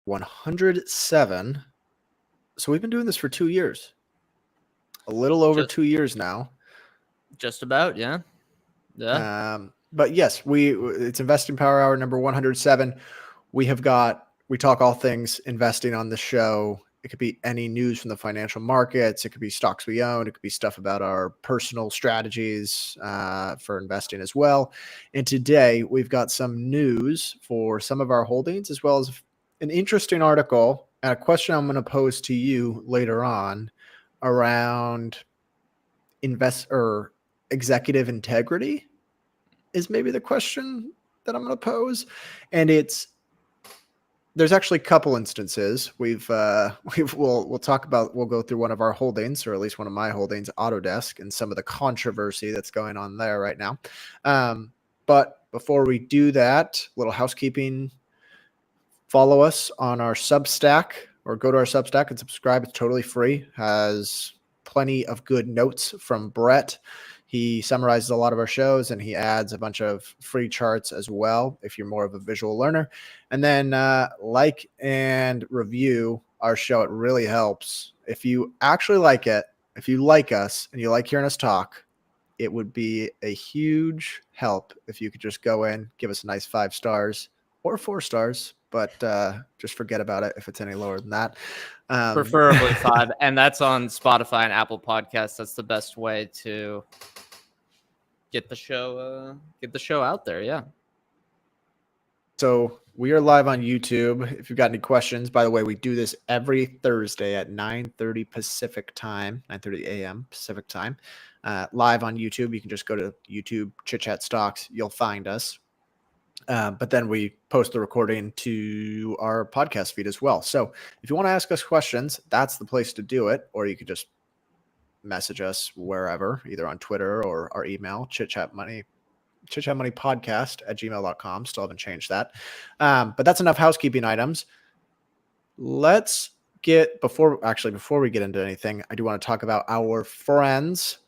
107. So we've been doing this for 2 years. A little over 2 years now. Just about, yeah. Yeah. But yes, it's Investing Power Hour number 107. We talk all things investing on the show. It could be any news from the financial markets. It could be stocks we own. It could be stuff about our personal strategies for investing as well. And today we've got some news for some of our holdings, as well as an interesting article and a question I'm going to pose to you later on around executive integrity is maybe the question that I'm going to pose. And there's actually a couple instances we'll talk about. We'll go through one of our holdings, or at least one of my holdings, Autodesk, and some of the controversy that's going on there right now. But before we do that, little housekeeping. Follow us on our Substack, or go to our Substack and subscribe. It's totally free. Has plenty of good notes from Brett. He summarizes a lot of our shows, and he adds a bunch of free charts as well if you're more of a visual learner. And then like and review our show. It really helps. If you actually like it, if you like us and you like hearing us talk, it would be a huge help if you could just go in, give us a nice 5 stars or 4 stars, but just forget about it if it's any lower than that. Preferably 5. And that's on Spotify and Apple Podcasts. That's the best way to get the show out there. Yeah. So we are live on YouTube. If you've got any questions, by the way, we do this every Thursday at 9:30 Pacific time, 9:30 a.m. Pacific time, live on YouTube. You can just go to YouTube, Chit Chat Stocks. You'll find us. But then we post the recording to our podcast feed as well. So if you want to ask us questions, that's the place to do it. Or you could just message us wherever, either on Twitter or our email, chitchatmoneypodcast@gmail.com. Still haven't changed that. But that's enough housekeeping items. Let's before we get into anything, I do want to talk about our friends,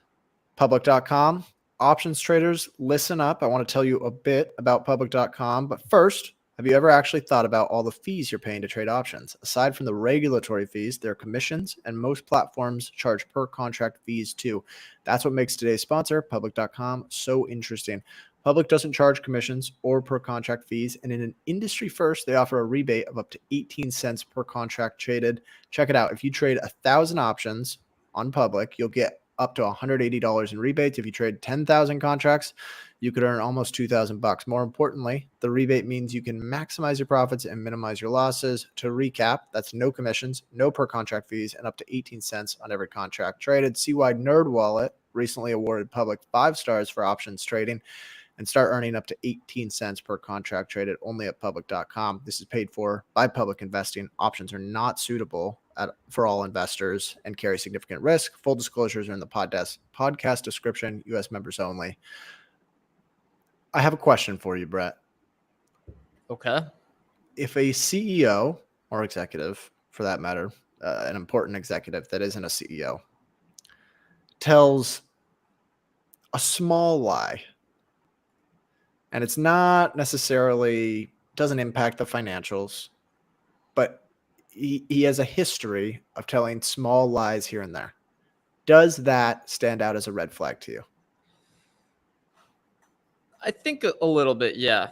public.com. Options traders, listen up. I want to tell you a bit about public.com. But first, have you ever actually thought about all the fees you're paying to trade options? Aside from the regulatory fees, there are commissions, and most platforms charge per contract fees too. That's what makes today's sponsor, public.com, so interesting. Public doesn't charge commissions or per contract fees, and in an industry first, they offer a rebate of up to 18 cents per contract traded. Check it out. If you trade 1,000 options on Public, you'll get up to $180 in rebates. If you trade 10,000 contracts, you could earn almost $2,000. More importantly, the rebate means you can maximize your profits and minimize your losses. To recap, that's no commissions, no per contract fees, and up to 18 cents on every contract traded. See why NerdWallet recently awarded Public 5 stars for options trading, and start earning up to 18 cents per contract traded only at public.com. This is paid for by Public Investing. Options are not suitable for all investors and carry significant risk. Full disclosures are in the podcast description. U.S. members only. I have a question for you, Brett. Okay. If a CEO or executive, for that matter, an important executive that isn't a CEO, tells a small lie, and it's not necessarily, doesn't impact the financials, but he has a history of telling small lies here and there, does that stand out as a red flag to you? I think a little bit, yeah.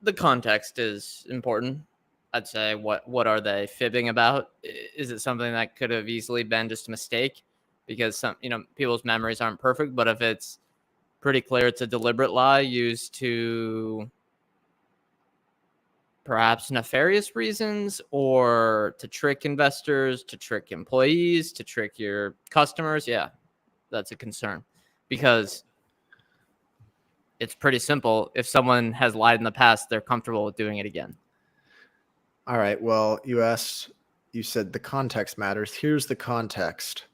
The context is important. I'd say what are they fibbing about? Is it something that could have easily been just a mistake? Because people's memories aren't perfect, but if it's pretty clear it's a deliberate lie used to perhaps nefarious reasons, or to trick investors, to trick employees, to trick your customers, yeah, that's a concern. Because it's pretty simple. If someone has lied in the past, they're comfortable with doing it again. All right. Well, you said the context matters. Here's the context.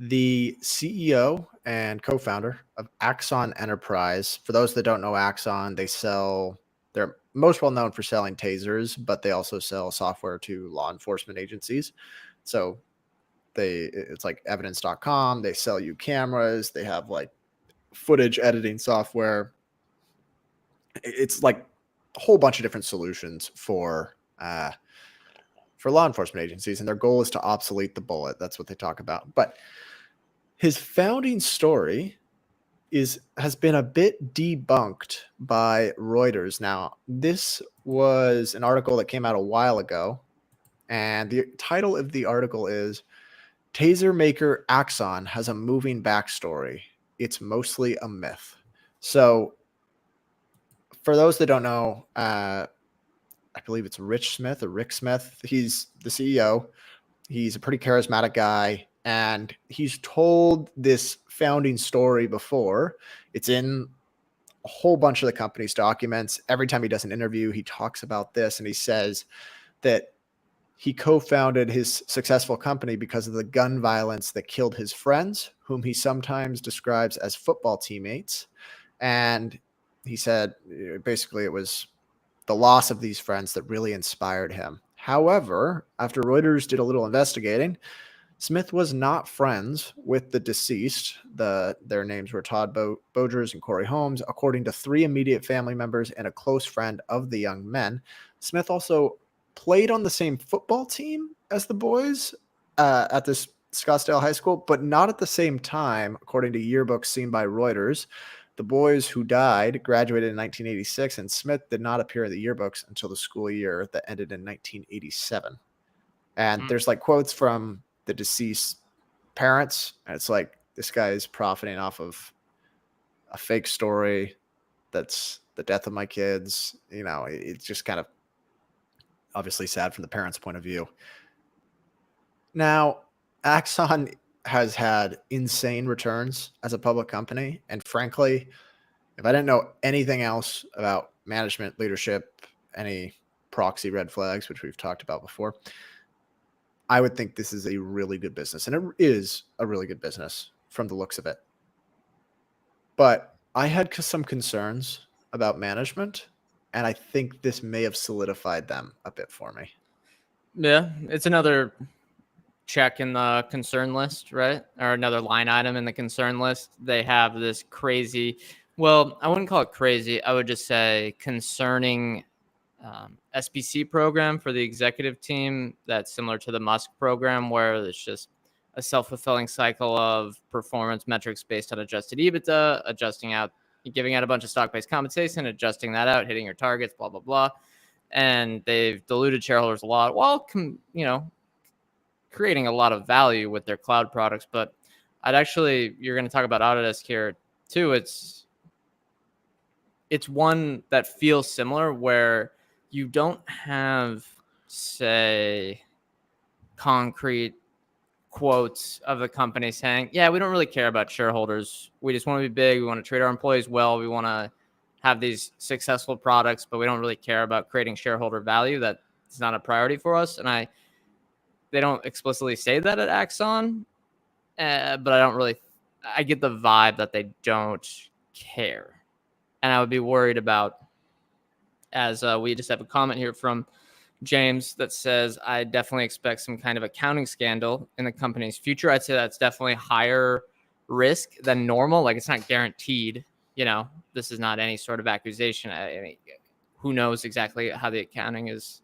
The CEO and co-founder of Axon Enterprise, for those that don't know Axon, they're most well known for selling tasers, but they also sell software to law enforcement agencies. So it's like evidence.com. They sell you cameras. They have like footage editing software. It's like a whole bunch of different solutions for for law enforcement agencies, and their goal is to obsolete the bullet. That's what they talk about. But his founding story has been a bit debunked by Reuters. Now, this was an article that came out a while ago, and the title of the article is Taser Maker Axon Has a Moving Backstory. It's Mostly a Myth. So, for those that don't know, I believe it's Rich Smith or Rick Smith. He's the CEO. He's a pretty charismatic guy, and he's told this founding story before. It's in a whole bunch of the company's documents. Every time he does an interview, he talks about this, and he says that he co-founded his successful company because of the gun violence that killed his friends, whom he sometimes describes as football teammates. And he said basically it was the loss of these friends that really inspired him. However, after Reuters did a little investigating, Smith was not friends with the deceased. Their names were Todd Bogers and Corey Holmes, according to 3 immediate family members and a close friend of the young men. Smith also played on the same football team as the boys at this Scottsdale High School, but not at the same time, according to yearbooks seen by Reuters. The boys who died graduated in 1986, and Smith did not appear in the yearbooks until the school year that ended in 1987. And there's like quotes from the deceased parents, and it's like, this guy is profiting off of a fake story that's the death of my kids. You know, it's just kind of obviously sad from the parents' point of view. Now, Axon has had insane returns as a public company, and frankly, if I didn't know anything else about management, leadership, any proxy red flags, which we've talked about before, I would think this is a really good business, and it is a really good business from the looks of it. But I had some concerns about management, and I think this may have solidified them a bit for me. Yeah, it's another check in the concern list, right? Or another line item in the concern list. They have this crazy, well, I wouldn't call it crazy. I would just say concerning SBC program for the executive team that's similar to the Musk program, where it's just a self-fulfilling cycle of performance metrics based on adjusted EBITDA, adjusting out, giving out a bunch of stock-based compensation, adjusting that out, hitting your targets, blah, blah, blah. And they've diluted shareholders a lot while, creating a lot of value with their cloud products. But you're going to talk about Autodesk here too. It's one that feels similar, where you don't have, say, concrete quotes of the company saying, yeah, we don't really care about shareholders. We just want to be big. We want to treat our employees well. We want to have these successful products, but we don't really care about creating shareholder value. That's not a priority for us. And they don't explicitly say that at Axon, but I get the vibe that they don't care. And I would be worried about, as we just have a comment here from James that says, I definitely expect some kind of accounting scandal in the company's future. I'd say that's definitely higher risk than normal. Like, it's not guaranteed. This is not any sort of accusation. I mean, who knows exactly how the accounting is,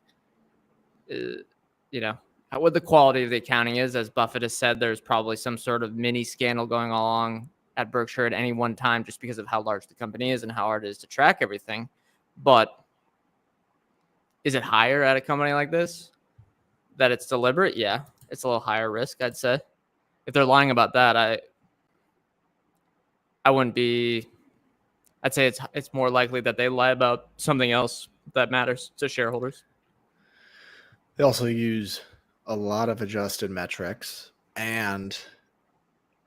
what the quality of the accounting is. As Buffett has said, there's probably some sort of mini scandal going along at Berkshire at any one time, just because of how large the company is and how hard it is to track everything. But is it higher at a company like this that it's deliberate? Yeah, it's a little higher risk, I'd say. If they're lying about that, I wouldn't be. I'd say it's more likely that they lie about something else that matters to shareholders. They also use a lot of adjusted metrics, and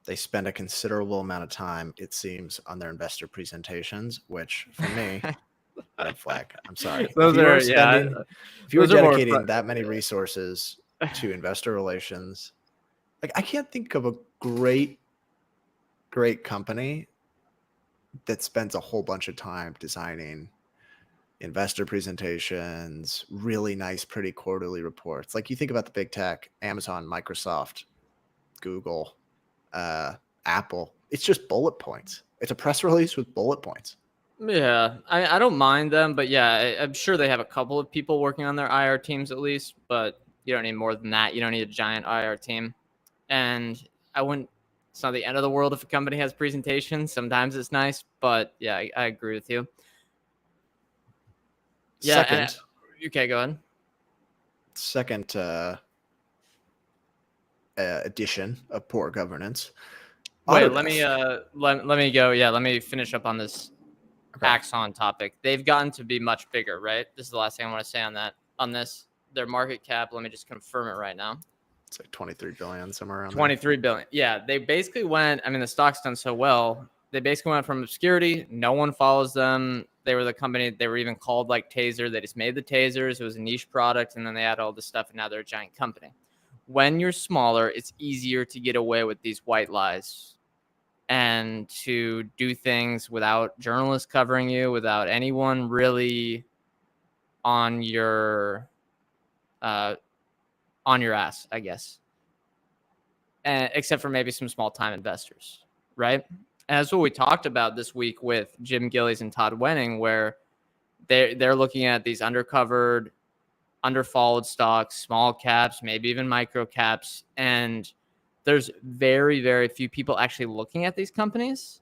they spend a considerable amount of time, it seems, on their investor presentations, which for me, red flag. I'm sorry. If you were dedicating that many resources to investor relations, like, I can't think of a great company that spends a whole bunch of time designing investor presentations, really nice, pretty quarterly reports. Like, you think about the big tech, Amazon, Microsoft, Google, Apple. It's just bullet points. It's a press release with bullet points. Yeah, I don't mind them, but yeah, I'm sure they have a couple of people working on their IR teams at least, but you don't need more than that. You don't need a giant IR team. And I wouldn't, it's not the end of the world if a company has presentations. Sometimes it's nice, but yeah, I agree with you. Yeah, and Second, okay, go ahead. second edition of poor governance. Wait, let me Autodesk. let me go. Yeah, let me finish up on this Okay. Axon topic. They've gotten to be much bigger, right? This is the last thing I want to say on that. On this, their market cap. Let me just confirm it right now. It's like 23 billion, somewhere around there. 23 billion. Yeah, they basically went. I mean, the stock's done so well. They basically went from obscurity. No one follows them. They were the company. They were even called like Taser. They just made the tasers. It was a niche product, and then they had all this stuff, and now they're a giant company. When you're smaller, it's easier to get away with these white lies and to do things without journalists covering you, without anyone really on your ass, I guess, except for maybe some small time investors, right? And that's what we talked about this week with Jim Gillies and Todd Wenning, where they're looking at these undercovered, underfollowed stocks, small caps, maybe even micro caps, and there's very, very few people actually looking at these companies,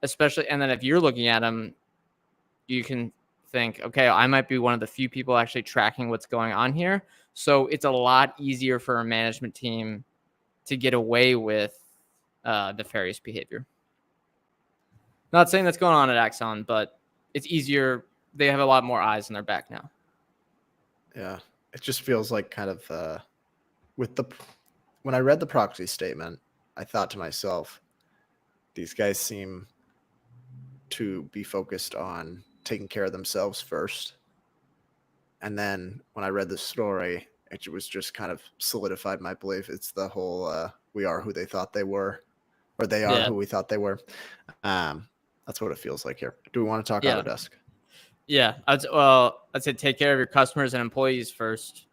especially. And then if you're looking at them, you can think, okay, I might be one of the few people actually tracking what's going on here. So it's a lot easier for a management team to get away with nefarious behavior. Not saying that's going on at Axon, but it's easier. They have a lot more eyes on their back now. Yeah, it just feels like kind of when I read the proxy statement, I thought to myself, these guys seem to be focused on taking care of themselves first. And then when I read the story, it was just kind of solidified my belief. It's the whole we are who they thought they were, or they are Yeah. who we thought they were. That's what it feels like here. Do we want to talk Yeah. Autodesk? Yeah. I'd say take care of your customers and employees first,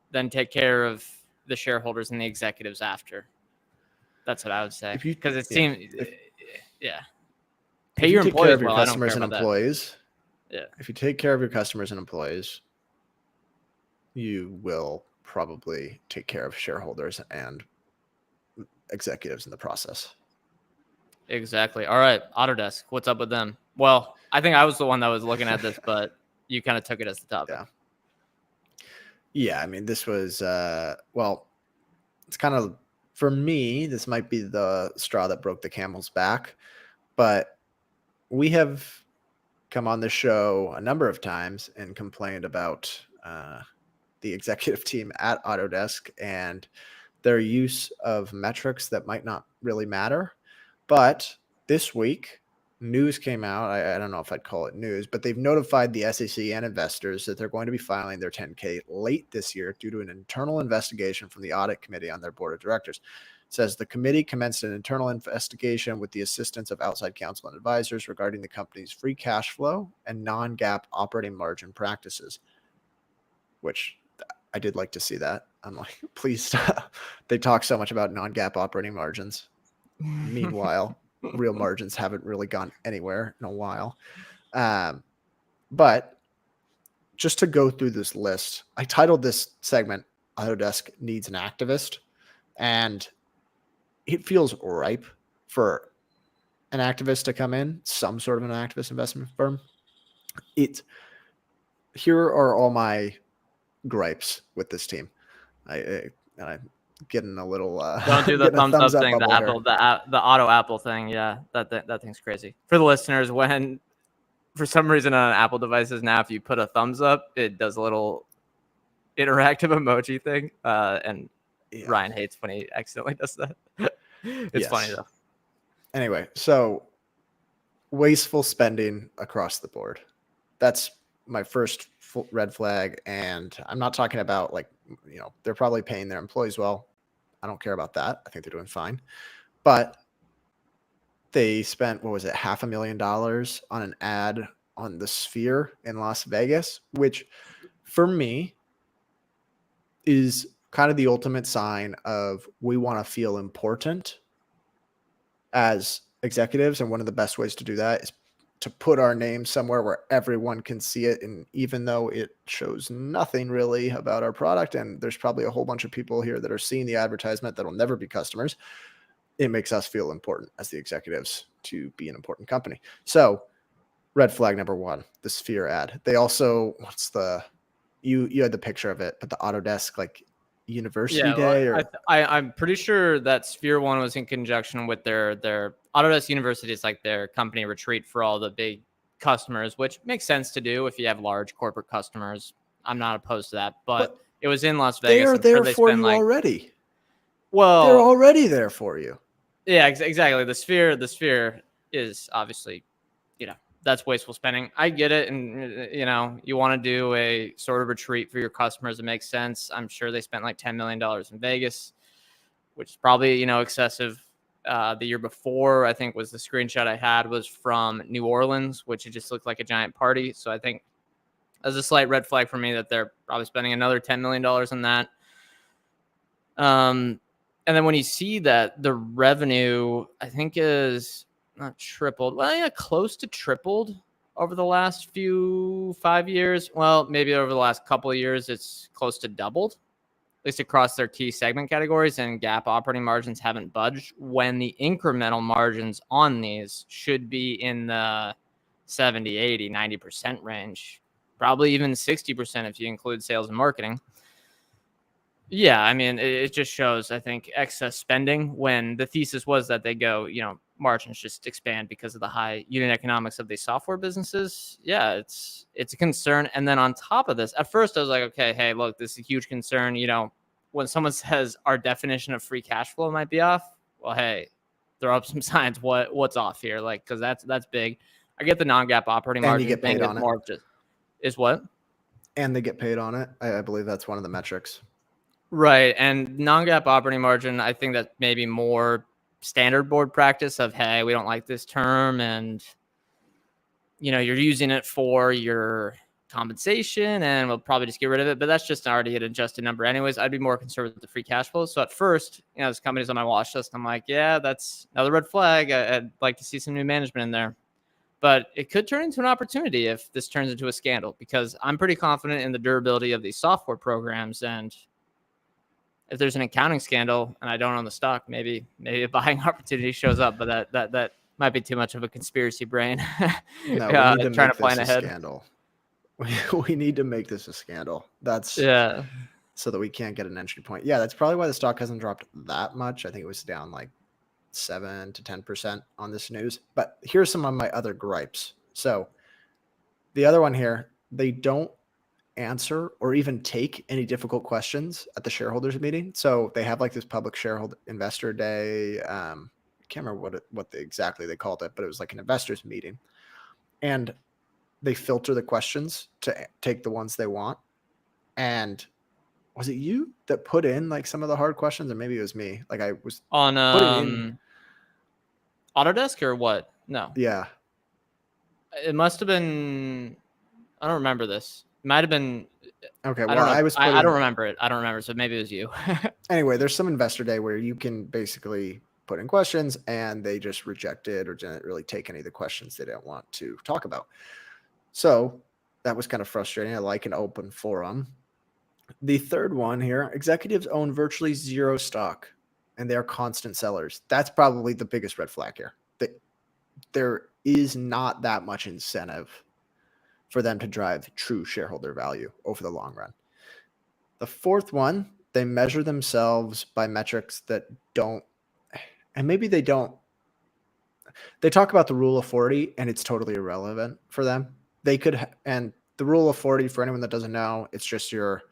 then take care of the shareholders and the executives after. That's what I would say. Because it seems, yeah. Pay your employees. Take care of your well. customers and employees. Yeah. If you take care of your customers and employees, you will probably take care of shareholders and executives in the process. Exactly. All right. Autodesk. What's up with them? Well, I think I was the one that was looking at this, but you kind of took it as the topic. Yeah. I mean, this was, it's kind of, for me, this might be the straw that broke the camel's back, but we have come on the show a number of times and complained about the executive team at Autodesk and their use of metrics that might not really matter. But this week, news came out. I don't know if I'd call it news, but they've notified the SEC and investors that they're going to be filing their 10K late this year due to an internal investigation from the audit committee on their board of directors. It says the committee commenced an internal investigation with the assistance of outside counsel and advisors regarding the company's free cash flow and non-GAAP operating margin practices, which I did like to see that. I'm like, please stop. They talk so much about non-GAAP operating margins. Meanwhile, real margins haven't really gone anywhere in a while. But just to go through this list, I titled this segment, Autodesk Needs an Activist. And it feels ripe for an activist to come in, some sort of an activist investment firm. Here are all my gripes with this team. I'm getting a little don't do the thumbs up thing, the auto Apple thing. Yeah, that thing's crazy. For the listeners, when for some reason on Apple devices now, if you put a thumbs up, it does a little interactive emoji thing. And Ryan hates when he accidentally does that. It's funny though. Anyway, so wasteful spending across the board. That's my first red flag. And I'm not talking about they're probably paying their employees well. I don't care about that. I think they're doing fine. But they spent, what was it, $500,000 on an ad on the Sphere in Las Vegas, which for me is kind of the ultimate sign of we want to feel important as executives. And one of the best ways to do that is to put our name somewhere where everyone can see it. And even though it shows nothing really about our product, and there's probably a whole bunch of people here that are seeing the advertisement that will never be customers, it makes us feel important as the executives to be an important company. So red flag number one, the Sphere ad. They also, you had the picture of it, but the Autodesk like University Yeah, well, Day or I'm pretty sure that Sphere one was in conjunction with their Autodesk University is like their company retreat for all the big customers, which makes sense to do if you have large corporate customers. I'm not opposed to that, but it was in Las they Vegas. are I'm sure there they for spend you like, already. They're well, already there for you. yeah, exactly. The Sphere is obviously, that's wasteful spending. I get it. And, you want to do a sort of retreat for your customers. It makes sense. I'm sure they spent like $10 million in Vegas, which is probably, excessive. The year before, I think was the screenshot I had was from New Orleans, which it just looked like a giant party. So I think as a slight red flag for me that they're probably spending another $10 million on that. And then when you see that the revenue, I think is not tripled. Well, yeah, close to tripled over the last 5 years. Well, maybe over the last couple of years, it's close to doubled, at least across their key segment categories, and GAAP operating margins haven't budged when the incremental margins on these should be in the 70, 80, 90% range, probably even 60% if you include sales and marketing. Yeah, I mean, it just shows, I think, excess spending when the thesis was that they go, margins just expand because of the high unit economics of these software businesses. Yeah, it's a concern. And then on top of this, at first I was like, okay, hey, look, this is a huge concern. When someone says our definition of free cash flow might be off, well, hey, throw up some signs. What's off here? Like, because that's big. I get the non-GAAP operating And margin you get thing paid is on it. more of just is what? And they get paid on it. I believe that's one of the metrics. Right. And non-GAAP operating margin, I think that's maybe more standard board practice of, hey, we don't like this term. And, you're using it for your compensation and we'll probably just get rid of it. But that's just already an adjusted number anyways. I'd be more concerned with the free cash flow. So at first, this company's on my watch list. I'm like, yeah, that's another red flag. I'd like to see some new management in there. But it could turn into an opportunity if this turns into a scandal, because I'm pretty confident in the durability of these software programs. And if there's an accounting scandal and I don't own the stock, maybe a buying opportunity shows up, but that might be too much of a conspiracy brain. No, we need to trying to make plan this a ahead. scandal. We need to make this a scandal. That's so that we can't get an entry point. Yeah, that's probably why the stock hasn't dropped that much. I think it was down like 7 to 10% on this news. But here's some of my other gripes. So the other one here, they don't answer or even take any difficult questions at the shareholders meeting. So they have like this public shareholder investor day. I can't remember what exactly they called it, but it was like an investors meeting. And they filter the questions to take the ones they want. And was it you that put in like some of the hard questions, or maybe it was me? Like I was on putting in Autodesk or what? No, yeah. it must have been. I don't remember this. It might have been. Okay, I well, don't know. I was I putting don't remember it. I don't remember. So maybe it was you. anyway, there's some investor day where you can basically put in questions and they just rejected or didn't really take any of the questions they didn't want to talk about. So that was kind of frustrating. I like an open forum. The third one here, executives own virtually zero stock and they're constant sellers. That's probably the biggest red flag here. There is not that much incentive for them to drive true shareholder value over the long run. The fourth one, they measure themselves by metrics that don't, and maybe they don't. They talk about the rule of 40 and it's totally irrelevant for them. They could, and the rule of 40, for anyone that doesn't know, it's just your,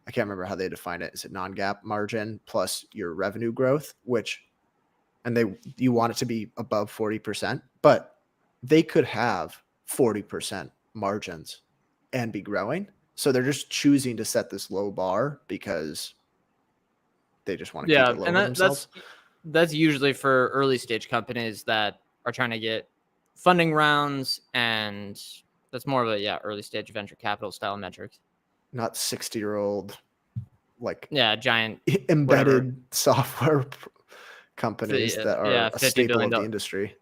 I can't remember how they define it. Is it non-GAAP margin plus your revenue growth, and you want it to be above 40%, but they could have 40% margins and be growing. So they're just choosing to set this low bar because they just want to keep it low for themselves. That's usually for early stage companies that are trying to get funding rounds, and that's more of a early stage venture capital style metrics. Not 60-year-old giant embedded software companies that are a staple of the industry.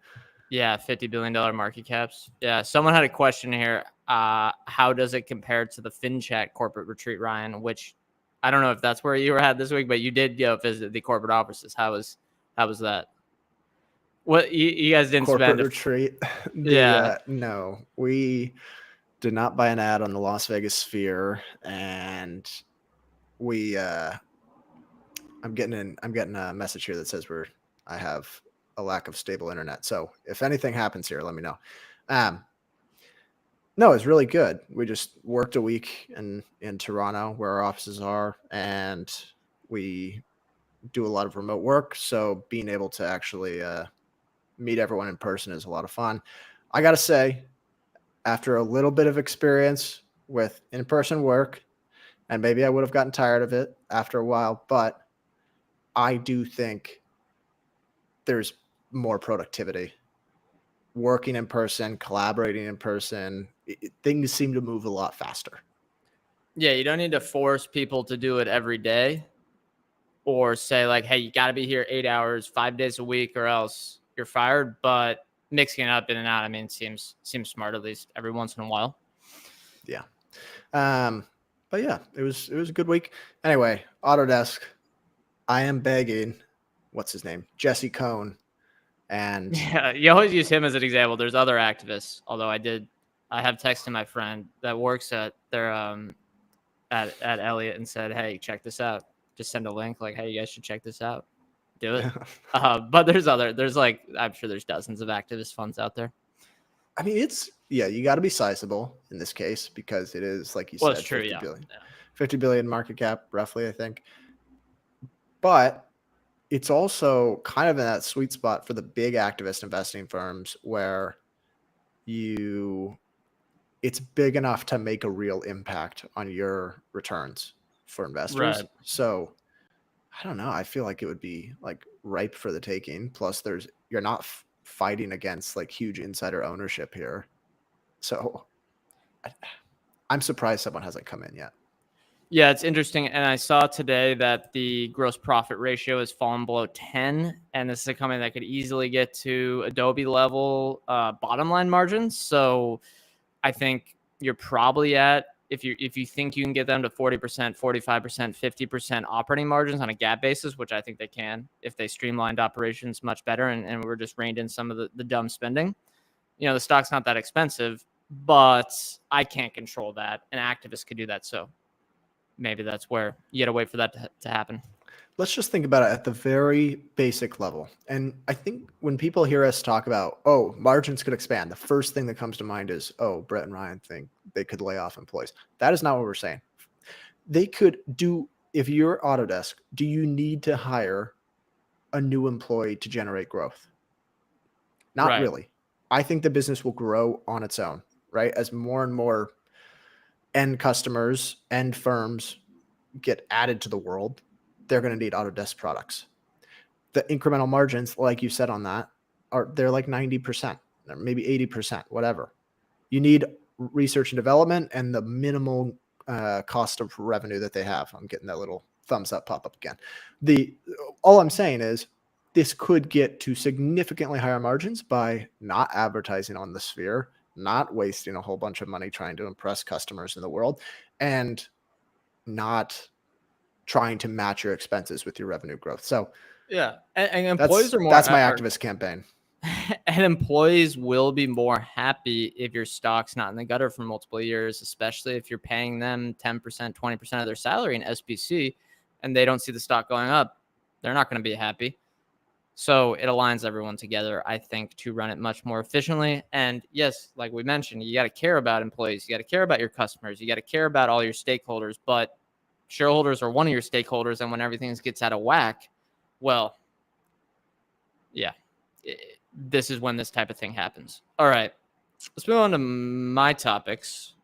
Yeah, $50 billion market caps. Yeah, someone had a question here. How does it compare to the FinChat corporate retreat, Ryan? Which I don't know if that's where you were at this week, but you did go visit the corporate offices. How was that? What you guys didn't Corporate spend? retreat. Yeah, No, we did not buy an ad on the Las Vegas Sphere, and we I'm getting a message here that says I have a lack of stable internet. So if anything happens here, let me know. No, it's really good. We just worked a week in Toronto where our offices are, and we do a lot of remote work. So being able to actually meet everyone in person is a lot of fun. I got to say, after a little bit of experience with in-person work, and maybe I would have gotten tired of it after a while, but I do think there's more productivity working in person, collaborating in person. Things seem to move a lot faster. yeah. You don't need to force people to do it every day, or say like, hey, you got to be here 8 hours, 5 days a week, or else you're fired. But mixing it up in and out, I mean, seems smart at least every once in a while. Yeah. But yeah, it was a good week. Anyway, Autodesk, I am begging, what's his name? Jesse Cohn. And Yeah, you always use him as an example. There's other activists, although I have texted my friend that works at their at Elliott and said, hey, check this out. Just send a link like, hey, you guys should check this out. Do it. But there's like, I'm sure there's dozens of activist funds out there. I mean, you got to be sizable in this case because it is, like you Well, said, it's true. 50 Yeah. billion. Yeah. 50 billion market cap, roughly, I think. But it's also kind of in that sweet spot for the big activist investing firms where it's big enough to make a real impact on your returns for investors. Right. So I don't know. I feel like it would be like ripe for the taking. Plus, you're not fighting against like huge insider ownership here. So I'm surprised someone hasn't come in yet. Yeah, it's interesting. And I saw today that the gross profit ratio has fallen below 10. And this is a company that could easily get to Adobe level bottom line margins. So I think you're probably at, if you think you can get them to 40%, 45%, 50% operating margins on a GAAP basis, which I think they can if they streamlined operations much better and we're just reined in some of the dumb spending. You know, the stock's not that expensive, but I can't control that. An activist could do that. So maybe that's where you got to wait for that to happen. Let's just think about it at the very basic level. And I think when people hear us talk about, oh, margins could expand, the first thing that comes to mind is, oh, Brett and Ryan think they could lay off employees. That is not what we're saying. They could do, if you're Autodesk, do you need to hire a new employee to generate growth? Not Right. really. I think the business will grow on its own, right? As more and more end customers, end firms get added to the world, they're going to need Autodesk products. The incremental margins, like you said on that, they're like 90%, or maybe 80%, whatever. You need research and development and the minimal cost of revenue that they have. I'm getting that little thumbs up pop up again. All I'm saying is this could get to significantly higher margins by not advertising on the Sphere, not wasting a whole bunch of money trying to impress customers in the world, and not trying to match your expenses with your revenue growth. So yeah, and employees are more. That's my activist campaign. And employees will be more happy if your stock's not in the gutter for multiple years, especially if you're paying them 10%, 20% of their salary in SBC and they don't see the stock going up. They're not going to be happy. So it aligns everyone together, I think, to run it much more efficiently. And yes, like we mentioned, you got to care about employees. You got to care about your customers. You got to care about all your stakeholders. But shareholders are one of your stakeholders. And when everything gets out of whack, well, yeah, this is when this type of thing happens. All right, let's move on to my topics.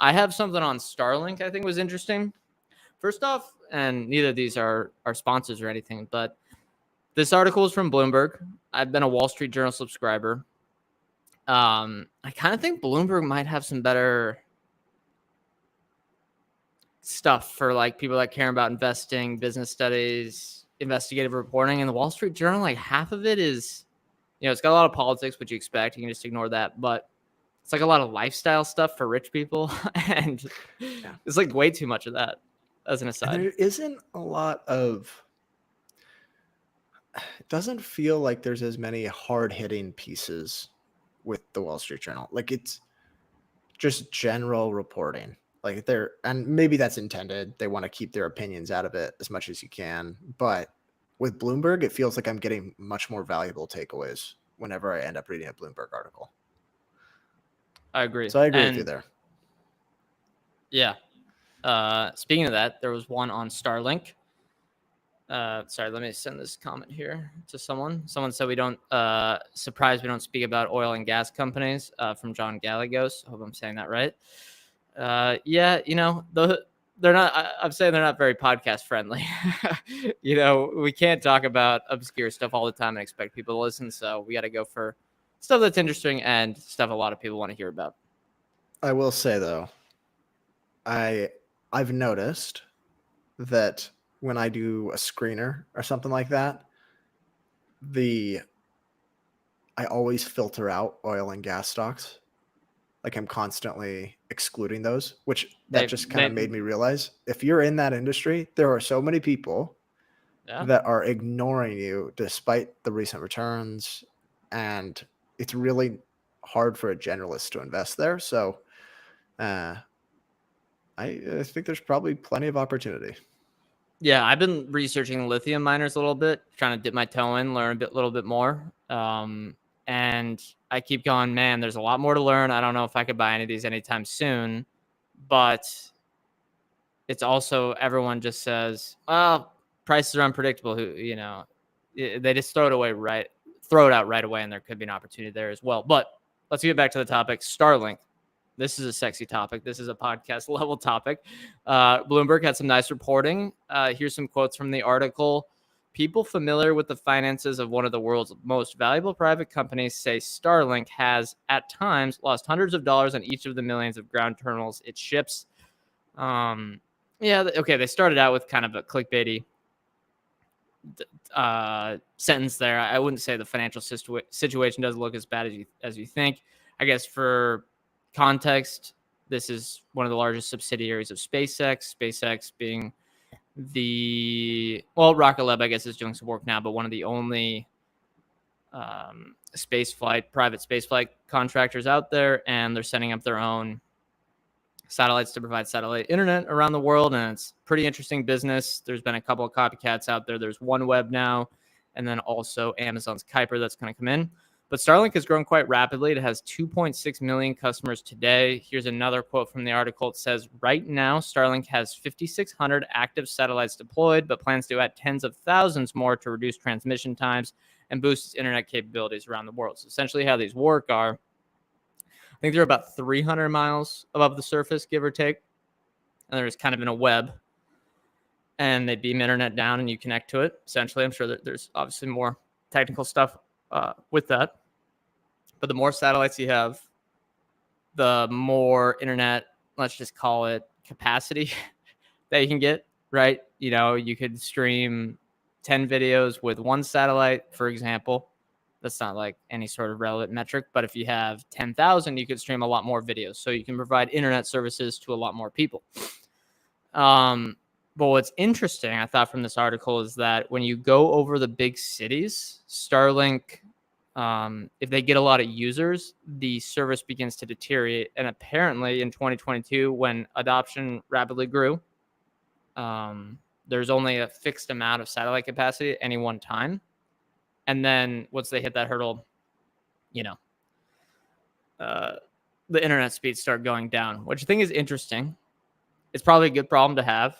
I have something on Starlink I think was interesting. First off, and neither of these are sponsors or anything, but this article is from Bloomberg. I've been a Wall Street Journal subscriber. I kind of think Bloomberg might have some better stuff for like people that care about investing, business studies, investigative reporting. And the Wall Street Journal, like half of it is It's got a lot of politics, which you expect. You can just ignore that. But it's like a lot of lifestyle stuff for rich people. And Yeah. it's like way too much of that as an And aside. there isn't a lot of, it doesn't feel like there's as many hard hitting pieces with the Wall Street Journal. Like it's just general reporting. Like and maybe that's intended. They want to keep their opinions out of it as much as you can. But with Bloomberg, it feels like I'm getting much more valuable takeaways whenever I end up reading a Bloomberg article. I agree. So I agree with you there. Yeah. Speaking of that, there was one on Starlink. Sorry, let me send this comment here to someone. Someone said we don't surprised we don't speak about oil and gas companies from John Gallegos. I hope I'm saying that right. Yeah, they're not. I'm saying they're not very podcast friendly. We can't talk about obscure stuff all the time and expect people to listen. So we got to go for stuff that's interesting and stuff a lot of people want to hear about. I will say though, I've noticed that when I do a screener or something like that, I always filter out oil and gas stocks. Like I'm constantly excluding those, which that just kind of made me realize if you're in that industry, there are so many people that are ignoring you despite the recent returns. And it's really hard for a generalist to invest there. So I think there's probably plenty of opportunity. Yeah, I've been researching lithium miners a little bit, trying to dip my toe in, learn a little bit more. And I keep going, man, there's a lot more to learn. I don't know if I could buy any of these anytime soon, but it's also everyone just says, well, prices are unpredictable. They just throw it out right away, and there could be an opportunity there as well. But let's get back to the topic. Starlink. This is a sexy topic. This is a podcast level topic. Bloomberg had some nice reporting. Here's some quotes from the article. People familiar with the finances of one of the world's most valuable private companies say Starlink has, at times, lost hundreds of dollars on each of the millions of ground terminals it ships. They started out with kind of a clickbaity sentence there. I wouldn't say the financial situation doesn't look as bad as you think. I guess for context, this is one of the largest subsidiaries of SpaceX. SpaceX being Rocket Lab, I guess, is doing some work now, but one of the only private spaceflight contractors out there, and they're setting up their own satellites to provide satellite internet around the world, and it's pretty interesting business. There's been a couple of copycats out there. There's OneWeb now, and then also Amazon's Kuiper that's going to come in. But Starlink has grown quite rapidly. It has 2.6 million customers today. Here's another quote from the article. It says, right now, Starlink has 5,600 active satellites deployed, but plans to add tens of thousands more to reduce transmission times and boost its internet capabilities around the world. So essentially how these work are, I think they're about 300 miles above the surface, give or take. And they're just kind of in a web. And they beam internet down and you connect to it. Essentially, I'm sure that there's obviously more technical stuff with that. But the more satellites you have, the more internet, let's just call it capacity that you can get, right? You could stream 10 videos with one satellite, for example. That's not like any sort of relevant metric, but if you have 10,000, you could stream a lot more videos. So you can provide internet services to a lot more people. But what's interesting, I thought, from this article is that when you go over the big cities, Starlink, if they get a lot of users, the service begins to deteriorate. And apparently in 2022, when adoption rapidly grew, there's only a fixed amount of satellite capacity at any one time. And then once they hit that hurdle, the internet speeds start going down, which I think is interesting. It's probably a good problem to have,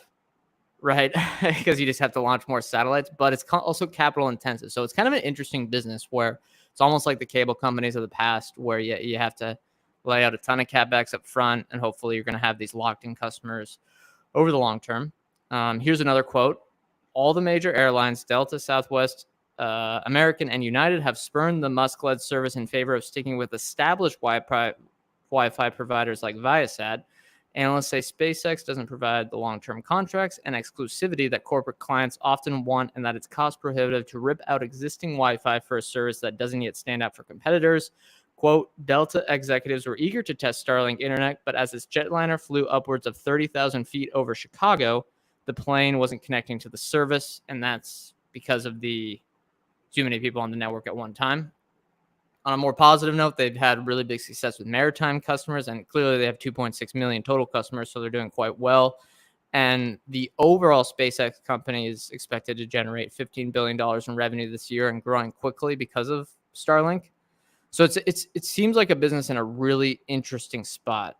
right? Because you just have to launch more satellites, but it's also capital intensive. So it's kind of an interesting business where it's almost like the cable companies of the past, where you have to lay out a ton of CapEx up front, and hopefully you're going to have these locked-in customers over the long term. Here's another quote. All the major airlines, Delta, Southwest, American, and United, have spurned the Musk-led service in favor of sticking with established Wi-Fi providers like Viasat. Analysts say SpaceX doesn't provide the long-term contracts and exclusivity that corporate clients often want, and that it's cost prohibitive to rip out existing Wi-Fi for a service that doesn't yet stand out for competitors. Quote, Delta executives were eager to test Starlink internet, but as its jetliner flew upwards of 30,000 feet over Chicago, the plane wasn't connecting to the service, and that's because of the too many people on the network at one time. On a more positive note, they've had really big success with maritime customers, and clearly they have 2.6 million total customers, so they're doing quite well. And the overall SpaceX company is expected to generate $15 billion in revenue this year and growing quickly because of Starlink. So it seems like a business in a really interesting spot.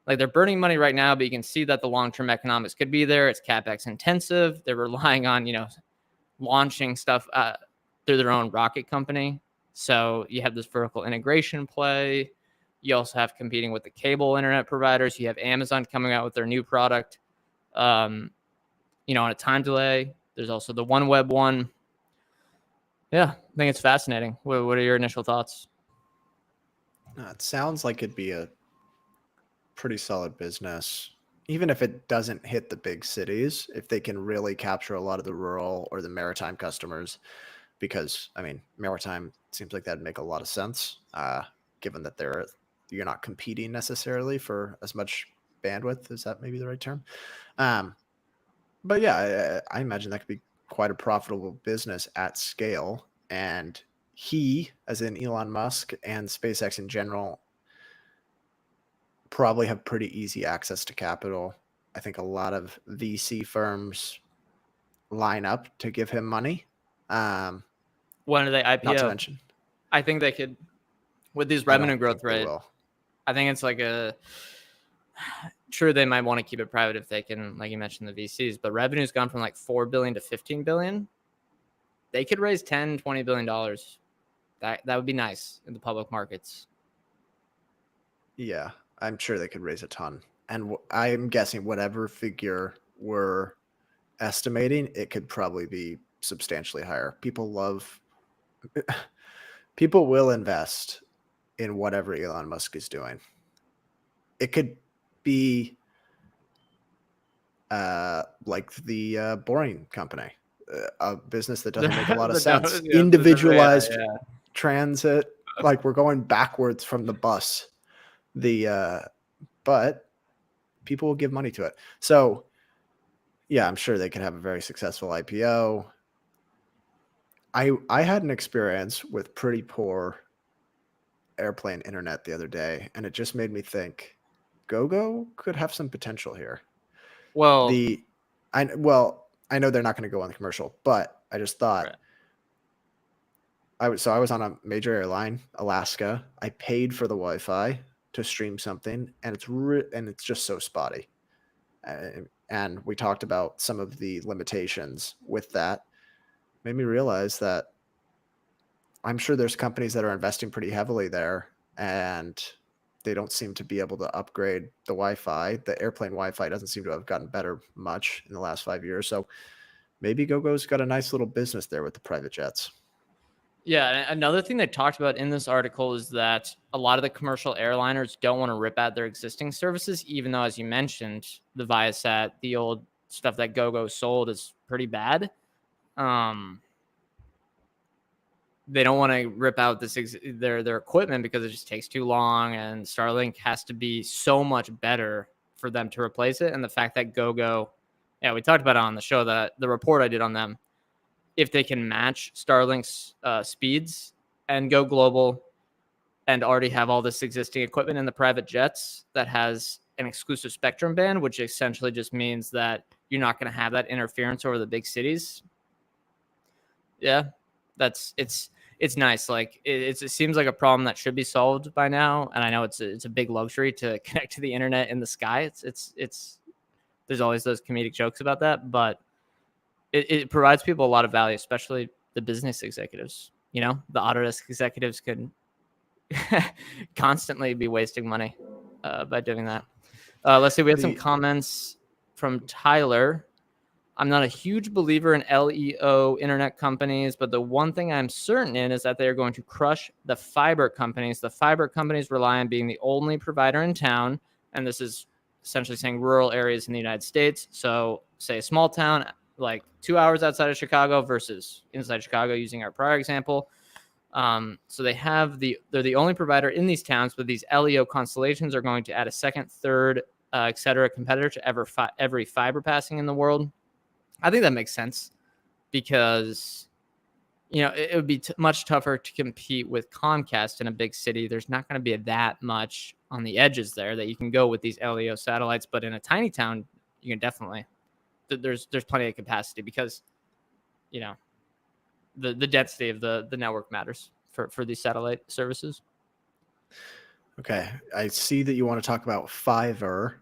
Like they're burning money right now, but you can see that the long-term economics could be there. It's CapEx intensive. They're relying on, launching stuff through their own rocket company. So you have this vertical integration play. You also have competing with the cable internet providers. You have Amazon coming out with their new product, on a time delay. There's also the OneWeb one. Yeah, I think it's fascinating. What are your initial thoughts? It sounds like it'd be a pretty solid business, even if it doesn't hit the big cities, if they can really capture a lot of the rural or the maritime customers, because maritime seems like that'd make a lot of sense, given that you're not competing necessarily for as much bandwidth. Is that maybe the right term? But yeah, I imagine that could be quite a profitable business at scale. And he, as in Elon Musk, and SpaceX in general, probably have pretty easy access to capital. I think a lot of VC firms line up to give him money. When do they IPO? Not to mention, I think they could, with these revenue growth rate. I think it's true, they might want to keep it private if they can, like you mentioned, the VCs, but revenue's gone from like 4 billion to 15 billion. They could raise 10, 20 billion dollars. That would be nice in the public markets. Yeah, I'm sure they could raise a ton. And I'm guessing whatever figure we're estimating, it could probably be substantially higher. People will invest in whatever Elon Musk is doing. It could be like the Boring Company, a business that doesn't make a lot of sense. Individualized transit, like we're going backwards from the bus. But people will give money to it. So yeah, I'm sure they could have a very successful IPO. I had an experience with pretty poor airplane internet the other day, and it just made me think GoGo could have some potential here. Well, I know they're not going to go on the commercial, but I just thought, right. I was on a major airline, Alaska. I paid for the Wi-Fi to stream something, and it's just so spotty. And we talked about some of the limitations with that. Made me realize that I'm sure there's companies that are investing pretty heavily there, and they don't seem to be able to upgrade the Wi-Fi. The airplane Wi-Fi doesn't seem to have gotten better much in the last 5 years. So maybe GoGo's got a nice little business there with the private jets. Yeah, another thing they talked about in this article is that a lot of the commercial airliners don't want to rip out their existing services, even though, as you mentioned, the Viasat, the old stuff that GoGo sold is pretty bad. They don't want to rip out their equipment because it just takes too long, and Starlink has to be so much better for them to replace it. And the fact that GoGo, we talked about it on the show, that the report I did on them, if they can match Starlink's speeds and go global and already have all this existing equipment in the private jets that has an exclusive spectrum band, which essentially just means that you're not going to have that interference over the big cities. Yeah, it's nice. Like it seems like a problem that should be solved by now. And I know it's a big luxury to connect to the internet in the sky. It's there's always those comedic jokes about that, but it provides people a lot of value, especially the business executives. The Autodesk executives can constantly be wasting money by doing that. Let's see. We had some comments from Tyler. I'm not a huge believer in LEO internet companies, but the one thing I'm certain in is that they are going to crush the fiber companies. The fiber companies rely on being the only provider in town, and this is essentially saying rural areas in the United States. So say a small town like 2 hours outside of Chicago versus inside Chicago, using our prior example. So they're the only provider in these towns, but these LEO constellations are going to add a second, third, et cetera, competitor to every fiber passing in the world. I think that makes sense because, it would be much tougher to compete with Comcast in a big city. There's not going to be that much on the edges there that you can go with these LEO satellites, but in a tiny town, you can definitely, there's plenty of capacity because, the density of the network matters for these satellite services. Okay, I see that you want to talk about Fiverr,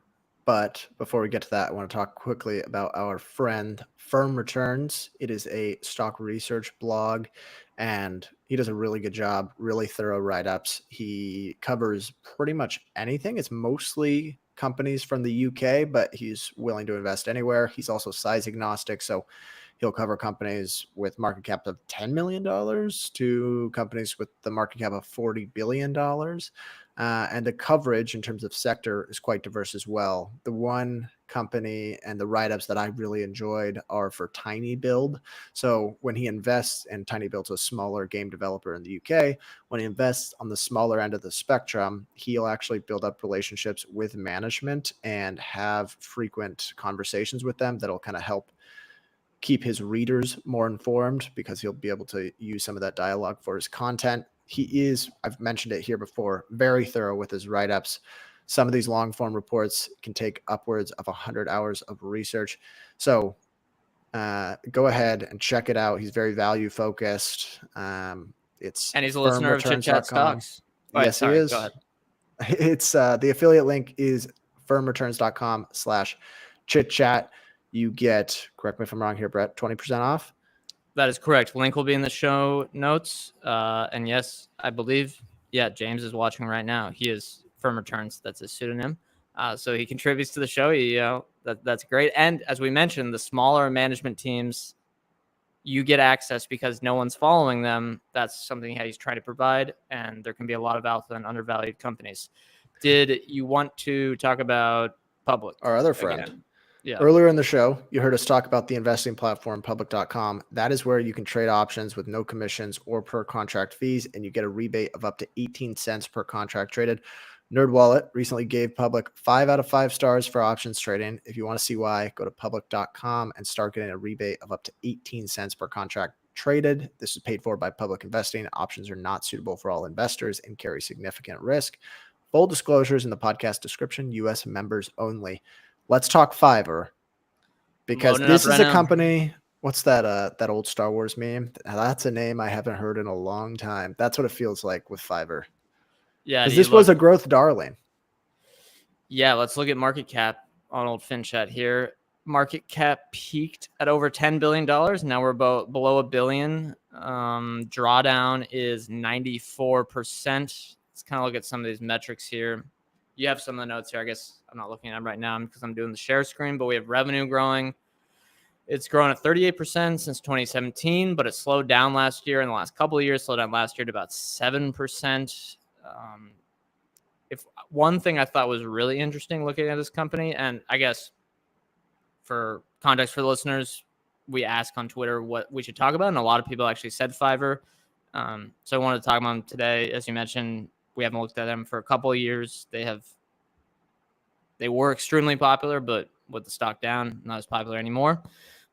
but before we get to that, I want to talk quickly about our friend Firm Returns. It is a stock research blog, and he does a really good job, really thorough write-ups. He covers pretty much anything. It's mostly companies from the UK, but he's willing to invest anywhere. He's also size agnostic, so he'll cover companies with market cap of $10 million to companies with the market cap of $40 billion. And the coverage in terms of sector is quite diverse as well. The one company and the write-ups that I really enjoyed are for Tiny Build. So when he invests, and Tiny Build's a smaller game developer in the UK, when he invests on the smaller end of the spectrum, he'll actually build up relationships with management and have frequent conversations with them that'll kind of help keep his readers more informed, because he'll be able to use some of that dialogue for his content. He is, I've mentioned it here before, very thorough with his write-ups. Some of these long form reports can take upwards of 100 hours of research. So go ahead and check it out. He's very value focused. And he's a listener of Chit Chat Stocks. Yes, he is. Go ahead. It's the affiliate link is firmreturns.com/chitchat. You get, correct me if I'm wrong here, Brett, 20% off. That is correct. Link will be in the show notes. And yes, I believe, James is watching right now. He is Firm Returns. That's his pseudonym. So he contributes to the show. That's great. And as we mentioned, the smaller management teams, you get access because no one's following them. That's something he's trying to provide. And there can be a lot of alpha and undervalued companies. Did you want to talk about Public? Our other friend. Again? Yeah. Earlier in the show, you heard us talk about the investing platform, public.com. That is where you can trade options with no commissions or per contract fees, and you get a rebate of up to 18 cents per contract traded. NerdWallet recently gave Public 5 out of 5 stars for options trading. If you want to see why, go to public.com and start getting a rebate of up to 18 cents per contract traded. This is paid for by Public Investing. Options are not suitable for all investors and carry significant risk. Full disclosures in the podcast description, U.S. members only. Let's talk Fiverr, because this is a company. What's that? That old Star Wars meme? That's a name I haven't heard in a long time. That's what it feels like with Fiverr. Yeah, because this was a growth darling. Yeah, let's look at market cap on old FinChat here. Market cap peaked at over $10 billion. Now we're below $1 billion. Drawdown is 94%. Let's kind of look at some of these metrics here. You have some of the notes here. I guess I'm not looking at them right now because I'm doing the share screen, but we have revenue growing. It's grown at 38% since 2017, but it slowed down last year. In the last couple of years, slowed down last year to about 7%. If one thing I thought was really interesting looking at this company, and I guess for context for the listeners, we asked on Twitter what we should talk about, and a lot of people actually said Fiverr. So I wanted to talk about them today. As you mentioned, we haven't looked at them for a couple of years. They were extremely popular, but with the stock down, not as popular anymore.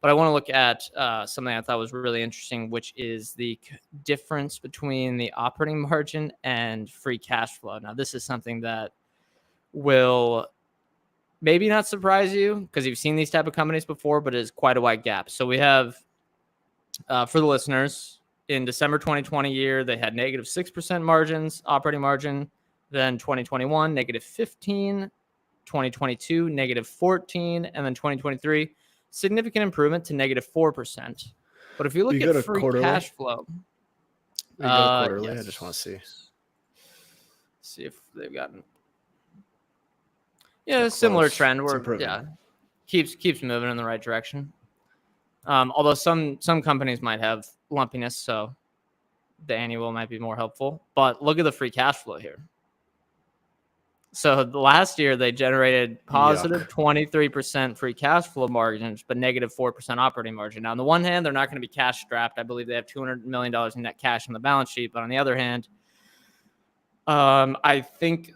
But I want to look at something I thought was really interesting, which is the difference between the operating margin and free cash flow. Now, this is something that will maybe not surprise you because you've seen these type of companies before, but it is quite a wide gap. So we have, for the listeners, in December 2020 year, they had negative 6% margins, operating margin. Then 2021, negative 15, 2022, negative 14, and then 2023, significant improvement to negative 4%. But if you look at free cash flow, quarterly. yes. I just want to see if they've gotten a similar trend where keeps moving in the right direction. Although some companies might have lumpiness, so the annual might be more helpful. But look at the free cash flow here. So last year they generated positive Yuck. 23% free cash flow margins, but negative 4% operating margin. Now, on the one hand, they're not going to be cash strapped. I believe they have $200 million in net cash on the balance sheet. But on the other hand, I think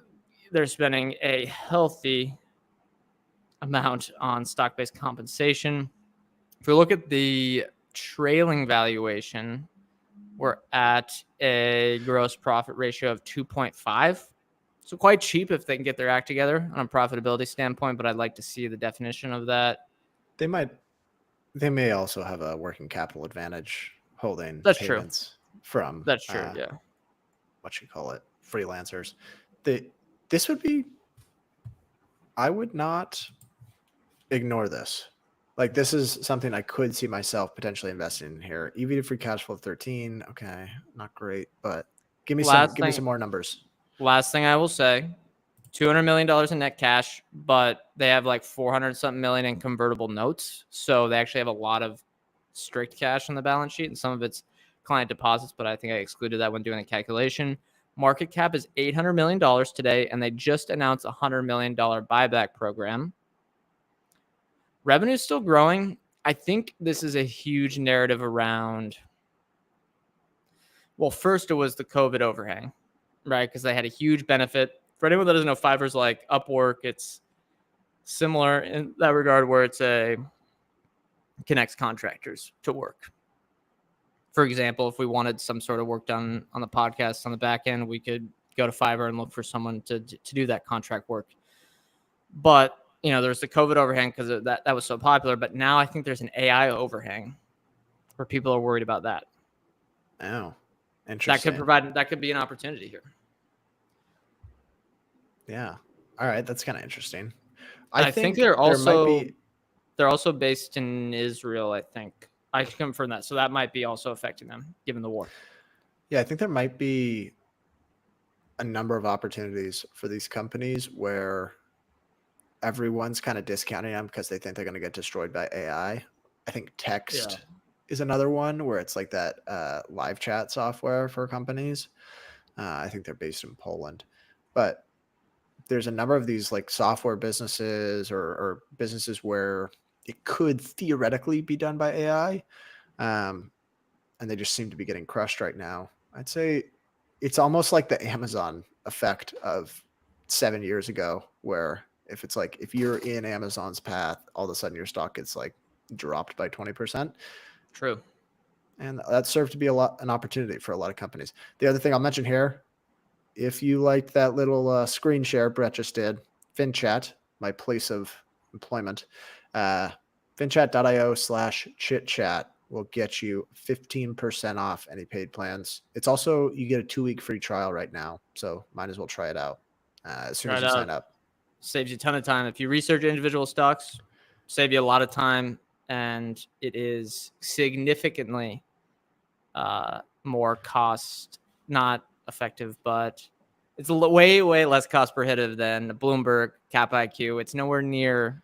they're spending a healthy amount on stock-based compensation. If we look at the trailing valuation, we're at a gross profit ratio of 2.5. So quite cheap if they can get their act together on a profitability standpoint, but I'd like to see the definition of that. They may also have a working capital advantage holding That's true. payments from That's true. Yeah. what you call it, freelancers. This would be, I would not ignore this. Like, this is something I could see myself potentially investing in here. EV to free cash flow of 13. Okay, not great, but give me some more numbers. Last thing I will say, $200 million in net cash, but they have like 400 something million in convertible notes. So they actually have a lot of strict cash on the balance sheet, and some of it's client deposits, but I think I excluded that when doing the calculation. Market cap is $800 million today, and they just announced a $100 million buyback program. Revenue is still growing. I think this is a huge narrative around. Well, first it was the COVID overhang, right? Because they had a huge benefit. For anyone that doesn't know, Fiverr's like Upwork. It's similar in that regard, where it's a connects contractors to work. For example, if we wanted some sort of work done on the podcast on the back end, we could go to Fiverr and look for someone to do that contract work. But there's the COVID overhang because that was so popular. But now I think there's an AI overhang where people are worried about that. Oh, interesting. That could be an opportunity here. Yeah. All right. That's kind of interesting. I think they're also based in Israel. I think I can confirm that. So that might be also affecting them given the war. Yeah. I think there might be a number of opportunities for these companies where everyone's kind of discounting them because they think they're going to get destroyed by AI. I think text is another one where it's like that live chat software for companies. I think they're based in Poland, but there's a number of these like software businesses or businesses where it could theoretically be done by AI. And they just seem to be getting crushed right now. I'd say it's almost like the Amazon effect of 7 years ago, where if you're in Amazon's path, all of a sudden your stock gets like dropped by 20%. True. And that served to be an opportunity for a lot of companies. The other thing I'll mention here, if you liked that little screen share Brett just did, FinChat, my place of employment, finchat.io/Chit Chat will get you 15% off any paid plans. It's also, you get a 2-week free trial right now. So might as well try it out as soon as you sign up. Saves you a ton of time. If you research individual stocks, save you a lot of time, and it is significantly more not effective, but it's way less cost prohibitive than Bloomberg, Cap IQ. It's nowhere near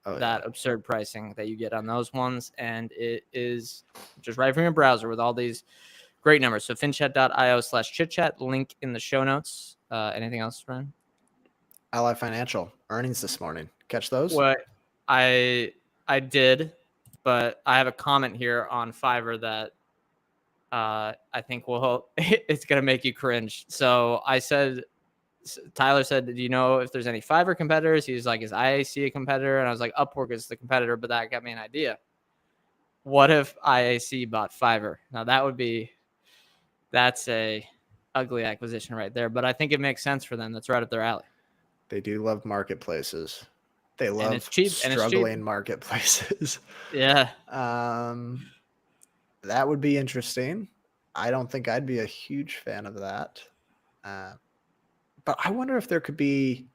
that absurd pricing that you get on those ones, and it is just right from your browser with all these great numbers. So finchat.io/chitchat, link in the show notes. Anything else, Ryan? Ally Financial earnings this morning. Catch those? What I did, but I have a comment here on Fiverr that I think it's gonna make you cringe. So Tyler said, "Do you know if there's any Fiverr competitors?" He was like, "Is IAC a competitor?" And I was like, "Upwork is the competitor," but that got me an idea. What if IAC bought Fiverr? Now that's a ugly acquisition right there, but I think it makes sense for them. That's right up their alley. They do love marketplaces. They love struggling marketplaces. Yeah. That would be interesting. I don't think I'd be a huge fan of that. But I wonder if there could be,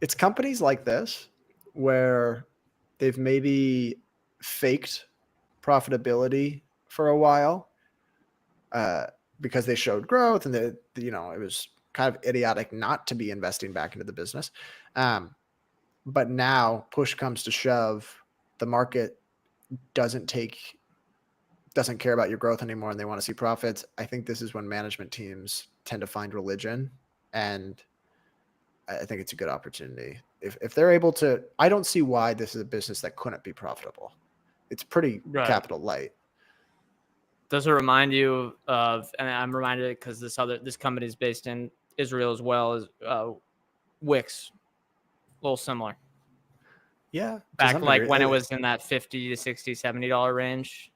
it's companies like this where they've maybe faked profitability for a while because they showed growth and it was kind of idiotic not to be investing back into the business. But now push comes to shove, the market doesn't care about your growth anymore and they want to see profits. I think this is when management teams tend to find religion and I think it's a good opportunity. If they're able to, I don't see why this is a business that couldn't be profitable. It's pretty Right. capital light. Does it remind you of? And I'm reminded because this company is based in Israel as well as Wix. A little similar. Yeah, to Back some like degree. when it was in that $50 to $60, $70 range.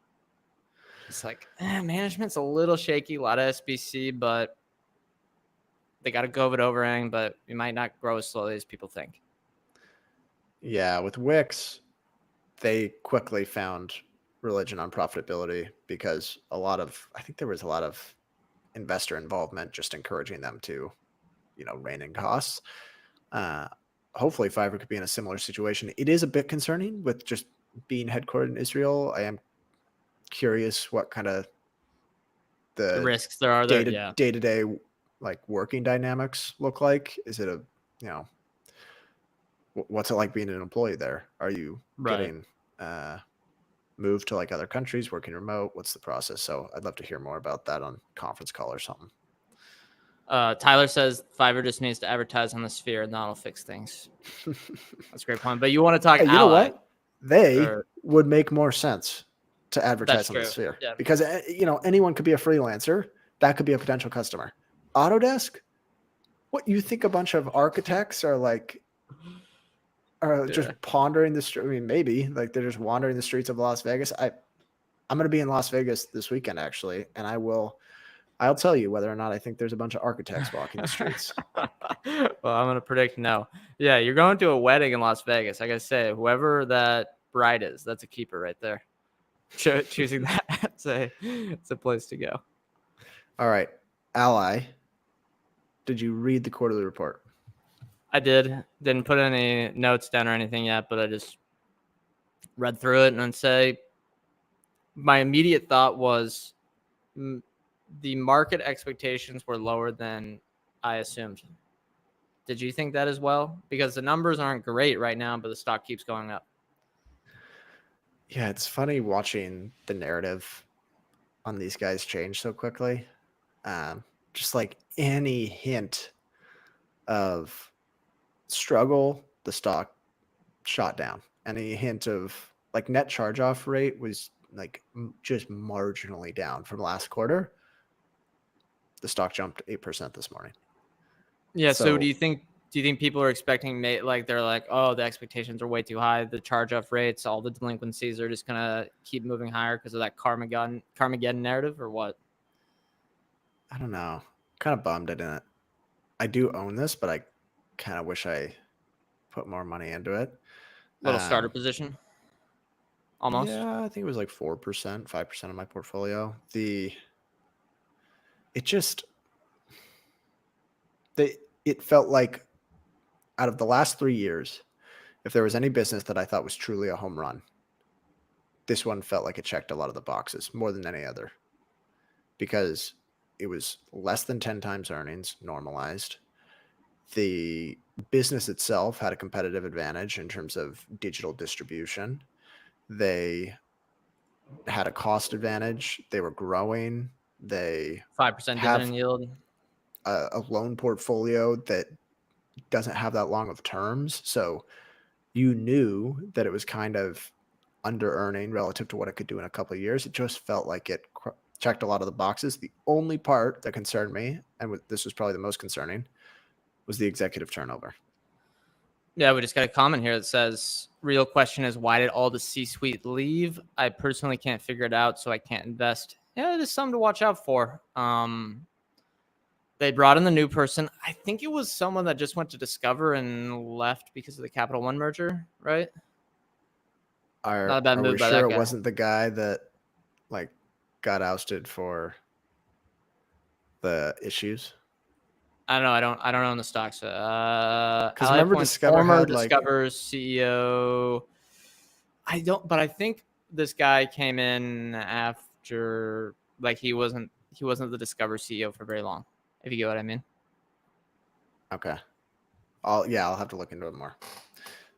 It's like management's a little shaky, a lot of SBC, but they got a COVID overhang, but it might not grow as slowly as people think. Yeah, with Wix, they quickly found religion on profitability because I think there was a lot of investor involvement just encouraging them to, rein in costs. Hopefully Fiverr could be in a similar situation. It is a bit concerning with just being headquartered in Israel. I am curious what kind of The the risks there are there, yeah. day-to-day like working dynamics look like. Is it what's it like being an employee there? Are you Right. getting moved to like other countries, working remote? What's the process? So I'd love to hear more about that on conference call or something. Tyler says Fiverr just needs to advertise on the Sphere and that'll fix things. That's a great point. But you want to talk Hey, you know Ally? what? They Or, would make more sense to advertise that's on the true. Sphere Yeah. because anyone could be a freelancer. That could be a potential customer. Autodesk? What, you think a bunch of architects are like just pondering the street? I mean, maybe like they're just wandering the streets of Las Vegas. I'm going to be in Las Vegas this weekend actually, and I'll tell you whether or not I think there's a bunch of architects walking the streets. Well, I'm going to predict no. Yeah, you're going to a wedding in Las Vegas. I got to say, whoever that bride is, that's a keeper right there. Choosing that, it's a place to go. All right. Ally, did you read the quarterly report? I did. Didn't put any notes down or anything yet, but I just read through it and say my immediate thought was the market expectations were lower than I assumed. Did you think that as well? Because the numbers aren't great right now, but the stock keeps going up. Yeah, it's funny watching the narrative on these guys change so quickly. Just like any hint of struggle, the stock shot down. Any hint of like net charge off rate was like just marginally down from last quarter. The stock jumped 8% this morning. Yeah. So do you think people are expecting like they're like, oh, the expectations are way too high, the charge off rates, all the delinquencies are just gonna keep moving higher because of that Carmageddon narrative, or what? I don't know. Kind of bummed I didn't. I do own this, but I kind of wish I put more money into it. Little starter position. Almost. Yeah, I think it was like 4%, 5% of my portfolio. It felt like out of the last 3 years, if there was any business that I thought was truly a home run, this one felt like it checked a lot of the boxes more than any other because it was less than 10 times earnings normalized. The business itself had a competitive advantage in terms of digital distribution. They had a cost advantage. They were growing. They 5% have dividend yield. a loan portfolio that doesn't have that long of terms. So you knew that it was kind of under earning relative to what it could do in a couple of years. It just felt like it checked a lot of the boxes. The only part that concerned me, and this was probably the most concerning, was the executive turnover. Yeah, we just got a comment here that says, real question is, why did all the C-suite leave? I personally can't figure it out, so I can't invest. Yeah, there's something to watch out for. They brought in the new person. I think it was someone that just went to Discover and left because of the Capital One merger, right? Not a bad Are move we by sure that it guy. wasn't the guy that like got ousted for the issues? I don't know. I don't own the stocks. Because Ally remember Point's Discover former had like Discover's CEO. I don't, but I think this guy came in after, like, he wasn't the Discover CEO for very long, if you get what I mean. okay. I'll have to look into it more.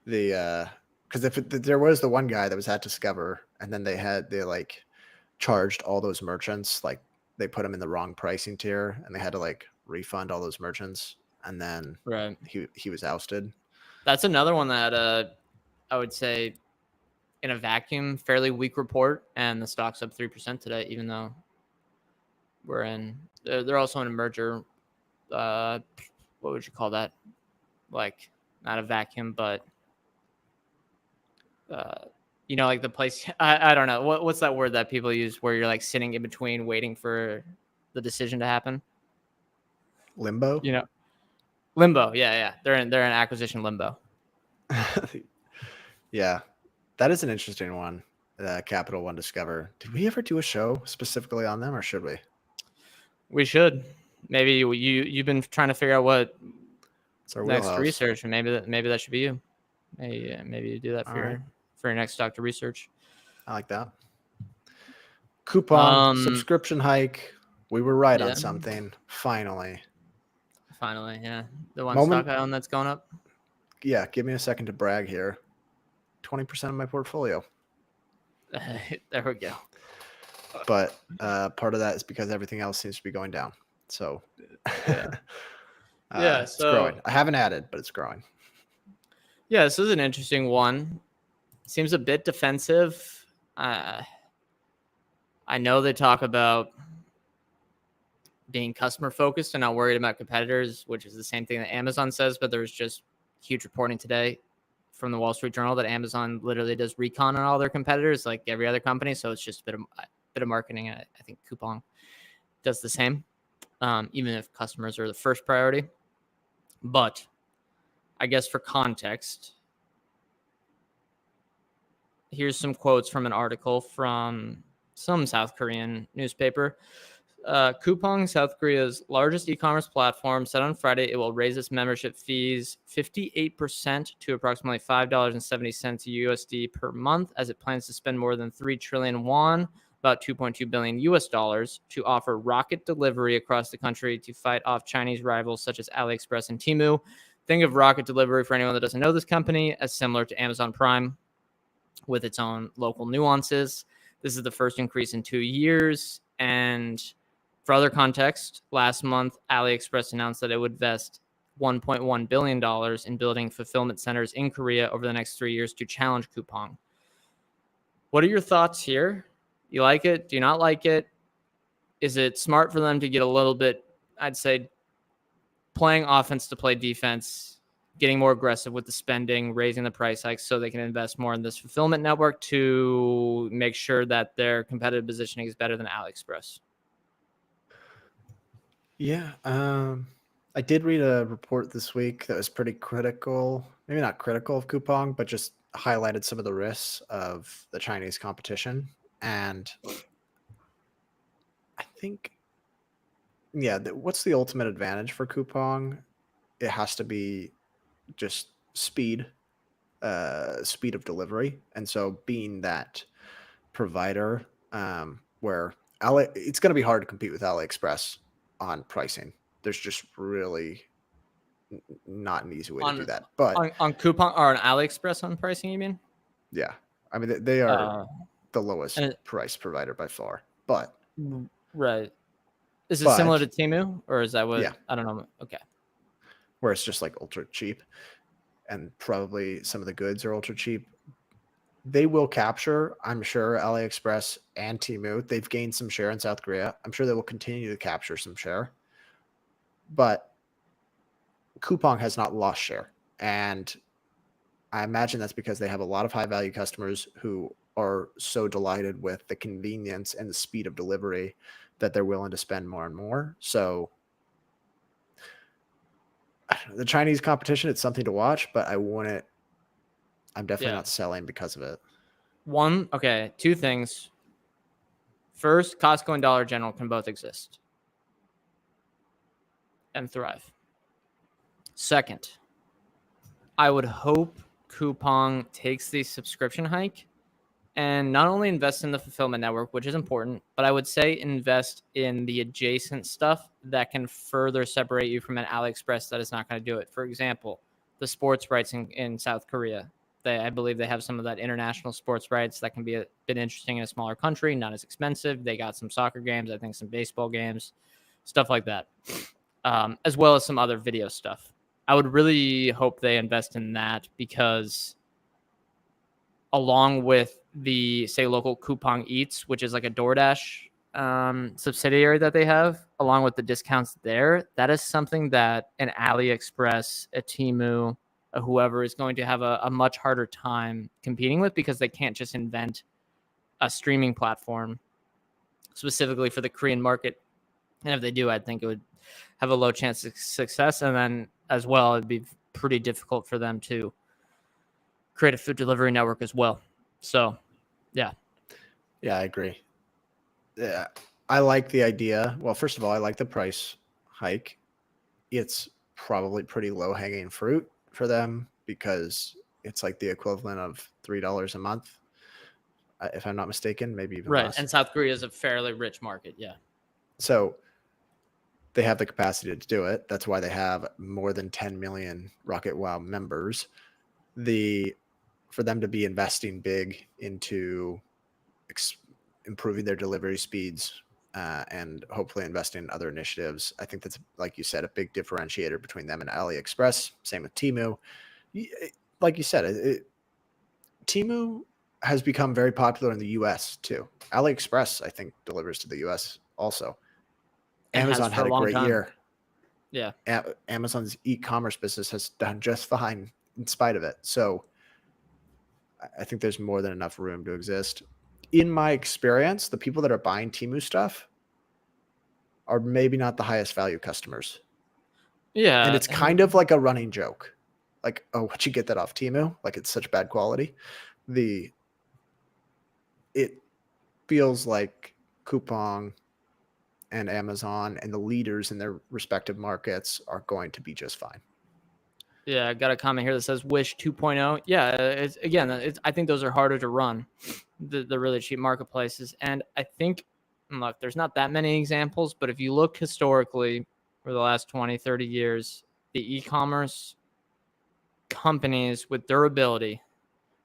Because if there was the one guy that was at Discover, and then they like charged all those merchants, like they put them in the wrong pricing tier, and they had to like refund all those merchants. and then Right. he was ousted. That's another one that I would say in a vacuum, fairly weak report, and the stock's up 3% today, even though they're also in a merger. What would you call that? Like, not a vacuum, but like the place. I don't know what's that word that people use where you're like sitting in between, waiting for the decision to happen. Limbo. Limbo. Yeah. They're in acquisition limbo. Yeah, that is an interesting one. Capital One Discover. Did we ever do a show specifically on them, or should we? We should. Maybe you've been trying to figure out what It's our next wheelhouse. research, and maybe that should be you. Maybe you do that for your next stock to research. I like that. Coupon subscription hike. We were right on something. Finally, yeah. The one stock I own that's going up. Yeah, give me a second to brag here. 20% of my portfolio. There we go. But part of that is because everything else seems to be going down. So it's growing. I haven't added, but it's growing. Yeah, this is an interesting one. Seems a bit defensive. I know they talk about being customer focused and not worried about competitors, which is the same thing that Amazon says, but there's just huge reporting today from the Wall Street Journal that Amazon literally does recon on all their competitors like every other company. So it's just a bit of marketing. I think Coupon does the same, even if customers are the first priority. But I guess for context, here's some quotes from an article from some South Korean newspaper. Coupang, South Korea's largest e-commerce platform, said on Friday it will raise its membership fees 58% to approximately $5.70 USD per month, as it plans to spend more than 3 trillion won, about 2.2 billion US dollars, to offer rocket delivery across the country to fight off Chinese rivals such as AliExpress and Temu. Think of rocket delivery, for anyone that doesn't know this company, as similar to Amazon Prime with its own local nuances. This is the first increase in 2 years. And for other context, last month, AliExpress announced that it would invest $1.1 billion in building fulfillment centers in Korea over the next 3 years to challenge Coupang. What are your thoughts here? You like it? Do you not like it? Is it smart for them to get a little bit, I'd say, playing offense to play defense, getting more aggressive with the spending, raising the price hikes so they can invest more in this fulfillment network to make sure that their competitive positioning is better than AliExpress? Yeah. I did read a report this week that was pretty critical, maybe not critical of Coupang, but just highlighted some of the risks of the Chinese competition. And I think, what's the ultimate advantage for Coupang? It has to be just speed of delivery. And so being that provider, where it's going to be hard to compete with AliExpress on pricing. There's just really not an easy way to do that. But on Coupang or on AliExpress on pricing, you mean? Yeah, I mean they are the lowest price provider by far. But right, is it similar to Temu, or is that what? Yeah, I don't know. Okay, where it's just like ultra cheap, and probably some of the goods are ultra cheap. They will capture, I'm sure, AliExpress and Temu. They've gained some share in South Korea. I'm sure they will continue to capture some share. But Coupang has not lost share. And I imagine that's because they have a lot of high value customers who are so delighted with the convenience and the speed of delivery that they're willing to spend more and more. So the Chinese competition, it's something to watch, but I'm definitely not selling because of it. Two things. First, Costco and Dollar General can both exist and thrive. Second, I would hope Coupang takes the subscription hike and not only invest in the fulfillment network, which is important, but I would say invest in the adjacent stuff that can further separate you from an AliExpress that is not going to do it. For example, the sports rights in South Korea. I believe they have some of that international sports rights that can be a bit interesting in a smaller country, not as expensive. They got some soccer games, I think some baseball games, stuff like that. as well as some other video stuff. I would really hope they invest in that, because along with the, say, local Coupang Eats, which is like a DoorDash subsidiary that they have, along with the discounts there, that is something that an AliExpress, a Temu, a whoever is going to have a much harder time competing with, because they can't just invent a streaming platform specifically for the Korean market. And if they do, I think it would have a low chance of success. And then as well, it'd be pretty difficult for them to create a food delivery network as well. So, yeah. Yeah, I agree. Yeah, I like the idea. Well, first of all, I like the price hike. It's probably pretty low hanging fruit for them, because it's like the equivalent of $3 a month, if I'm not mistaken, maybe even Right. less. And South Korea is a fairly rich market. Yeah. So they have the capacity to do it. That's why they have more than 10 million Rocket Wow members. For them to be investing big into improving their delivery speeds, and hopefully investing in other initiatives, I think that's, like you said, a big differentiator between them and AliExpress. Same with Temu. Like you said, Temu has become very popular in the US too. AliExpress, I think, delivers to the US also. And has Amazon for had a a long great time. year. Yeah. Amazon's e-commerce business has done just fine in spite of it. So I think there's more than enough room to exist. In my experience, the people that are buying Temu stuff are maybe not the highest value customers. Yeah. And it's kind of like a running joke. Like, oh, what'd you get that off Temu? Like, it's such bad quality. It feels like Coupang and Amazon and the leaders in their respective markets are going to be just fine. Yeah, I got a comment here that says Wish 2.0. Yeah, I think those are harder to run, the really cheap marketplaces. And I think, look, there's not that many examples, but if you look historically for the last 20, 30 years, the e-commerce companies with durability,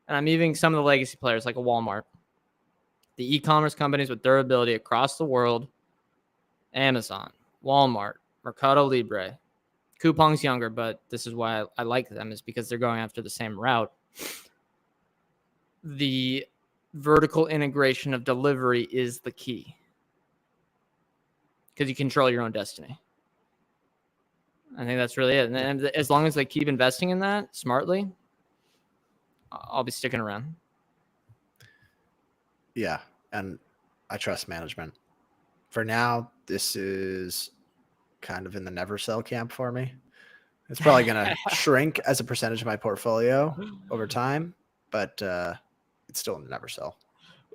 and I'm even some of the legacy players like a Walmart, the e-commerce companies with durability across the world, Amazon, Walmart, Mercado Libre, Coupang's younger, but this is why I like them, is because they're going after the same route. The vertical integration of delivery is the key, because you control your own destiny. I think that's really it. And as long as they keep investing in that smartly, I'll be sticking around. Yeah, and I trust management. For now, this is kind of in the never sell camp for me. It's probably going to shrink as a percentage of my portfolio over time, but it's still in the never sell.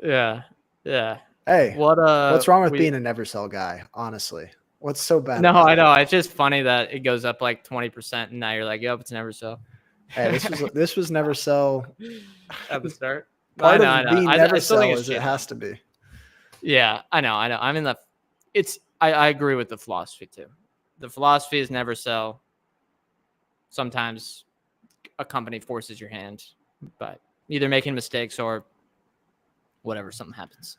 Yeah. Hey, what's wrong with being a never sell guy? Honestly, what's so bad? No, I know. It's just funny that it goes up like 20%, and now you're like, "Yep, it's never sell." Hey, this was never sell at the start. Part I of being never I still sell think it's is shit, it has though. to be. Yeah, I know. I'm in the. I agree with the philosophy too. The philosophy is never sell. Sometimes a company forces your hand, but either making mistakes or whatever, something happens.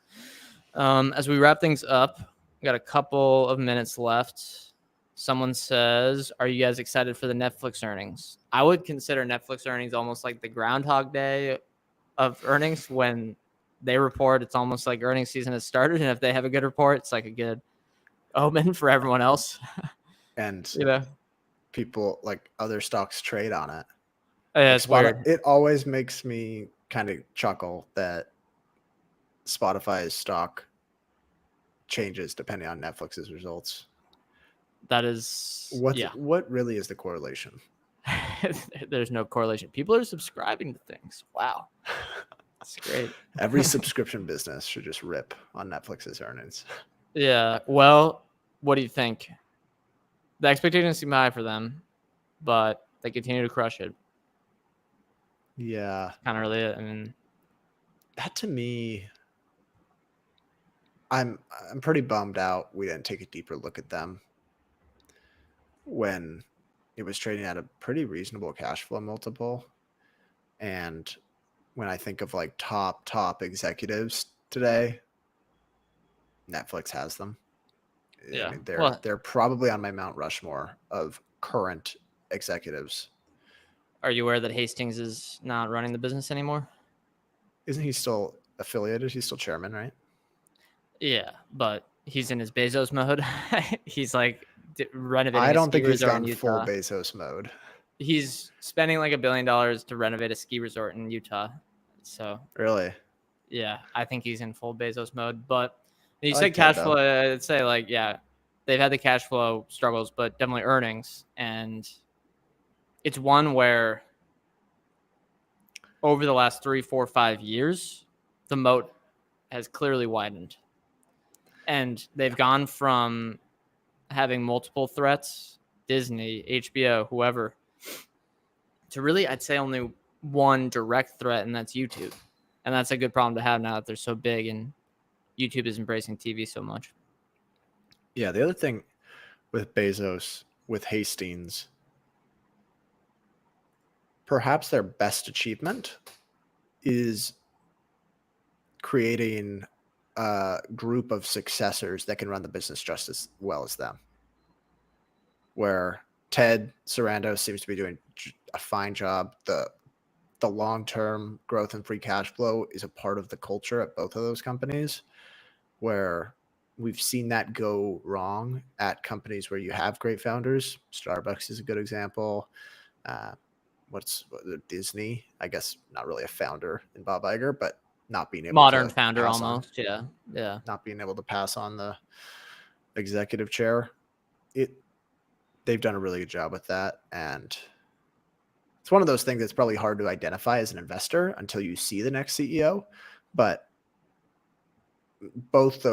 As we wrap things up, we got a couple of minutes left. Someone says, "Are you guys excited for the Netflix earnings?" I would consider Netflix earnings almost like the Groundhog Day of earnings. When they report, it's almost like earnings season has started, and if they have a good report, it's like a good omen for everyone else. And people, like, other stocks trade on it. Yeah, it's weird. It always makes me kind of chuckle that Spotify's stock changes depending on Netflix's results. That is what really is the correlation? There's no correlation. People are subscribing to things. Wow. That's great. Every subscription business should just rip on Netflix's earnings. Yeah. Well, what do you think? The expectations seem high for them, but they continue to crush it. Yeah. Kind of really it. I mean, that to me, I'm pretty bummed out we didn't take a deeper look at them when it was trading at a pretty reasonable cash flow multiple. And when I think of like top executives today, Netflix has them. Yeah. I mean, Well, they're probably on my Mount Rushmore of current executives. are you aware that Hastings is not running the business anymore? Isn't he still affiliated? He's still chairman, right? Yeah, but he's in his Bezos mode. He's like renovating I a don't ski think he's resort in gone full Utah. Bezos mode. He's spending like $1 billion to renovate a ski resort in Utah. So Really? yeah, I think he's in full Bezos mode. But you I said like Ted, cash though. flow. I'd say like yeah, they've had the cash flow struggles, but definitely earnings, and it's one where over the last 3, 4, 5 years, the moat has clearly widened, and they've gone from having multiple threats, Disney, HBO, whoever, to really, I'd say only one direct threat, and that's YouTube. And that's a good problem to have now that they're so big and YouTube is embracing TV so much. Yeah, the other thing with Bezos, with Hastings, perhaps their best achievement is creating a group of successors that can run the business just as well as them. Where Ted Sarandos seems to be doing a fine job. The long-term growth and free cash flow is a part of the culture at both of those companies, where we've seen that go wrong at companies where you have great founders. Starbucks is a good example. What's Disney? I guess not really a founder in Bob Iger, but not being able Modern to founder pass on, almost. Yeah. Yeah. not being able to pass on the executive chair. They've done a really good job with that, and it's one of those things that's probably hard to identify as an investor until you see the next CEO. But both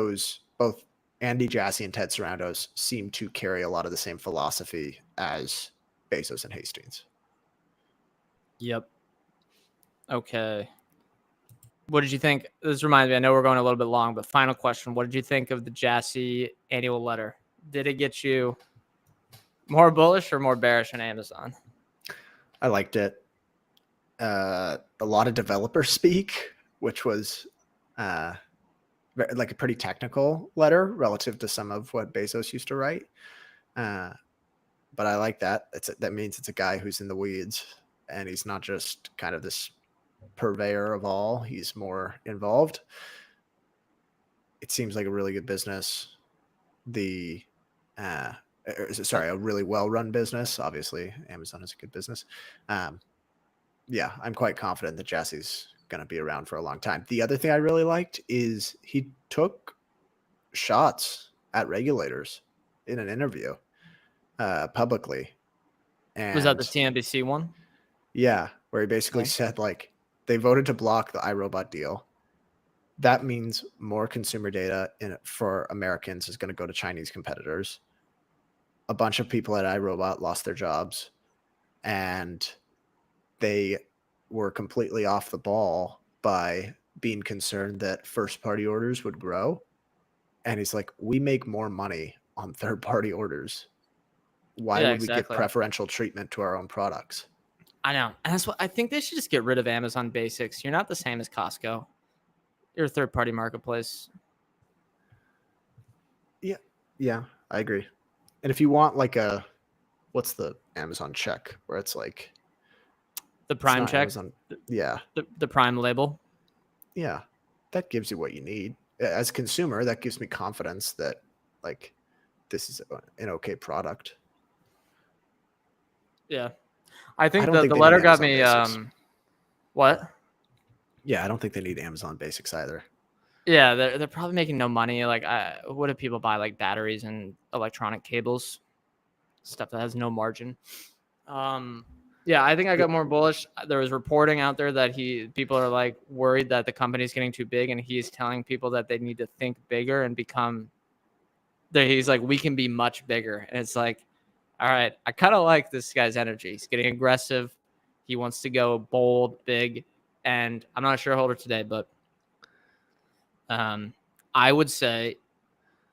Andy Jassy and Ted Sarandos seem to carry a lot of the same philosophy as Bezos and Hastings. Yep. Okay. What did you think? This reminds me, I know we're going a little bit long, but final question. What did you think of the Jassy annual letter? Did it get you more bullish or more bearish on Amazon? I liked it. A lot of developer speak, which was like a pretty technical letter relative to some of what Bezos used to write. But I like that. That means it's a guy who's in the weeds, and he's not just kind of this purveyor of all. He's more involved. It seems like a really good business. A really well-run business. Obviously, Amazon is a good business. Yeah, I'm quite confident that Jesse's going to be around for a long time. The other thing I really liked is he took shots at regulators in an interview publicly. And Was that the TNBC one? yeah, where he basically said, like, they voted to block the iRobot deal. That means more consumer data for Americans is going to go to Chinese competitors. A bunch of people at iRobot lost their jobs, and they were completely off the ball by being concerned that first-party orders would grow. And he's like, we make more money on third-party orders. Why would we give preferential treatment to our own products? I know. And that's what I think they should just get rid of Amazon Basics. You're not the same as Costco. You're a third-party marketplace. Yeah, I agree. And if you want like what's the Amazon check where it's like the Prime check? Amazon, yeah. The Prime label? Yeah. That gives you what you need. As a consumer, that gives me confidence that like this is an okay product. Yeah. I think the letter got me what? Yeah, I don't think they need Amazon Basics either. Yeah, they're probably making no money. Like, what do people buy? Like batteries and electronic cables, stuff that has no margin. Yeah, I think I got more bullish. There was reporting out there that people are like worried that the company's getting too big, and he's telling people that they need to think bigger and become. He's like, we can be much bigger, and it's like, all right, I kind of like this guy's energy. He's getting aggressive. He wants to go bold, big, and I'm not a shareholder today, but I would say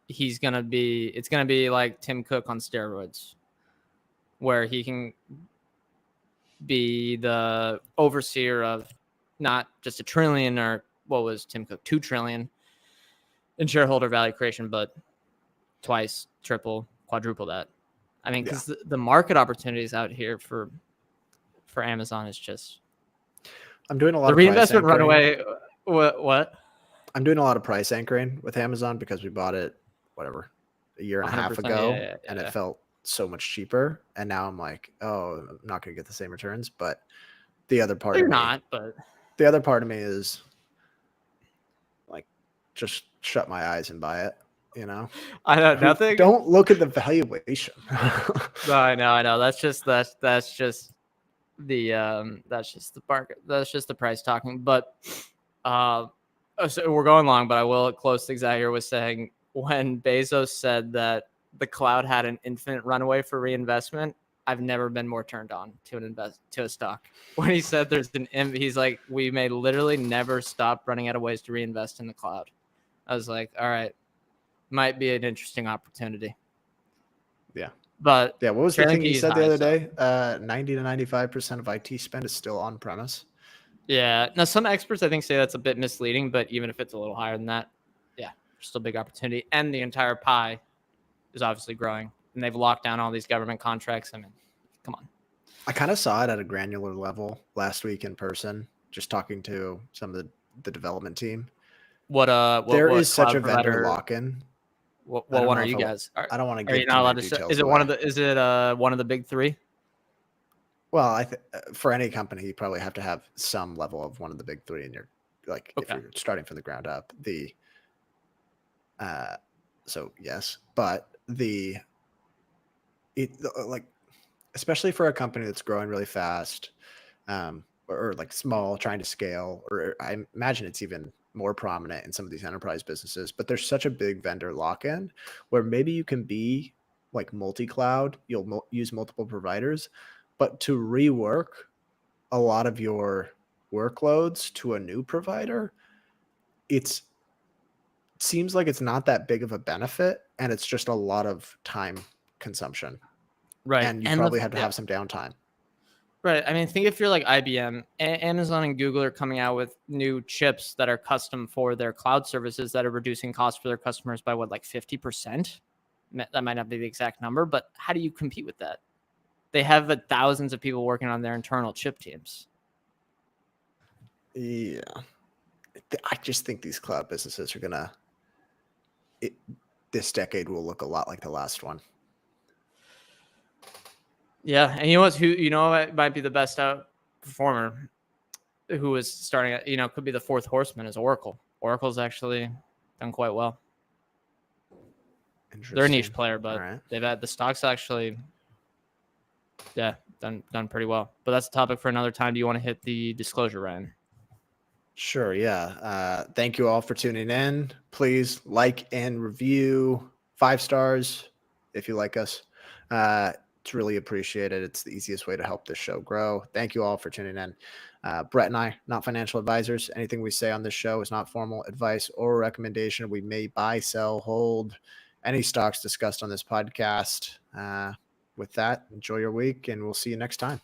it's going to be like Tim Cook on steroids, where he can be the overseer of not just $1 trillion or what was Tim Cook, $2 trillion in shareholder value creation, but twice, triple, quadruple that. I mean, Yeah. because the market opportunities out here for Amazon is just I'm doing a lot the of price reinvestment anchoring. runaway. What? I'm doing a lot of price anchoring with Amazon because we bought it, whatever, a year and a half 100%. ago, Yeah. and it felt so much cheaper. And now I'm like, oh, I'm not going to get the same returns. But the other part You're of me, not, but the other part of me is like, just shut my eyes and buy it. You know, I know nothing. Don't look at the valuation. No, I know. That's just the market. That's just the price talking. But so we're going long, but I will close things out here with saying when Bezos said that the cloud had an infinite runway for reinvestment, I've never been more turned on to a stock. When he said he's like, we may literally never stop running out of ways to reinvest in the cloud. I was like, all right, might be an interesting opportunity. Yeah. But yeah, what was the thing you said the other so. day? 90 to 95% of IT spend is still on premise. Yeah. Now, some experts, I think, say that's a bit misleading, but even if it's a little higher than that, yeah, there's still a big opportunity. And the entire pie is obviously growing. And they've locked down all these government contracts. I mean, come on. I kind of saw it at a granular level last week in person, just talking to some of the development team. There is such a vendor lock-in. What one are you guys? I don't want to Are give you not allowed to say? Is it one of the big three? Well, I think for any company, you probably have to have some level of one of the big three in your, like, if you're starting from the ground up. So yes, but like, especially for a company that's growing really fast, or like small, trying to scale, or I imagine it's even more prominent in some of these enterprise businesses, but there's such a big vendor lock-in where maybe you can be like multi-cloud, you'll use multiple providers, but to rework a lot of your workloads to a new provider, it seems like it's not that big of a benefit, and it's just a lot of time consumption. Right. And you probably have to have some downtime. Right. I mean, think if you're like IBM, Amazon and Google are coming out with new chips that are custom for their cloud services that are reducing costs for their customers by what, like 50%? That might not be the exact number, but how do you compete with that? They have thousands of people working on their internal chip teams. Yeah. I just think these cloud businesses are this decade will look a lot like the last one. Yeah, and you know what might be the best performer who is starting at, could be the fourth horseman is Oracle. Oracle's actually done quite well. They're a niche player, but they've had the stocks actually, done pretty well. But that's a topic for another time. Do you want to hit the disclosure, Ryan? Sure, yeah. Thank you all for tuning in. Please like and review 5 stars if you like us. It's really appreciated. It's the easiest way to help this show grow. Thank you all for tuning in. Brett and I, not financial advisors. Anything we say on this show is not formal advice or recommendation. We may buy, sell, hold any stocks discussed on this podcast. With that, enjoy your week, and we'll see you next time.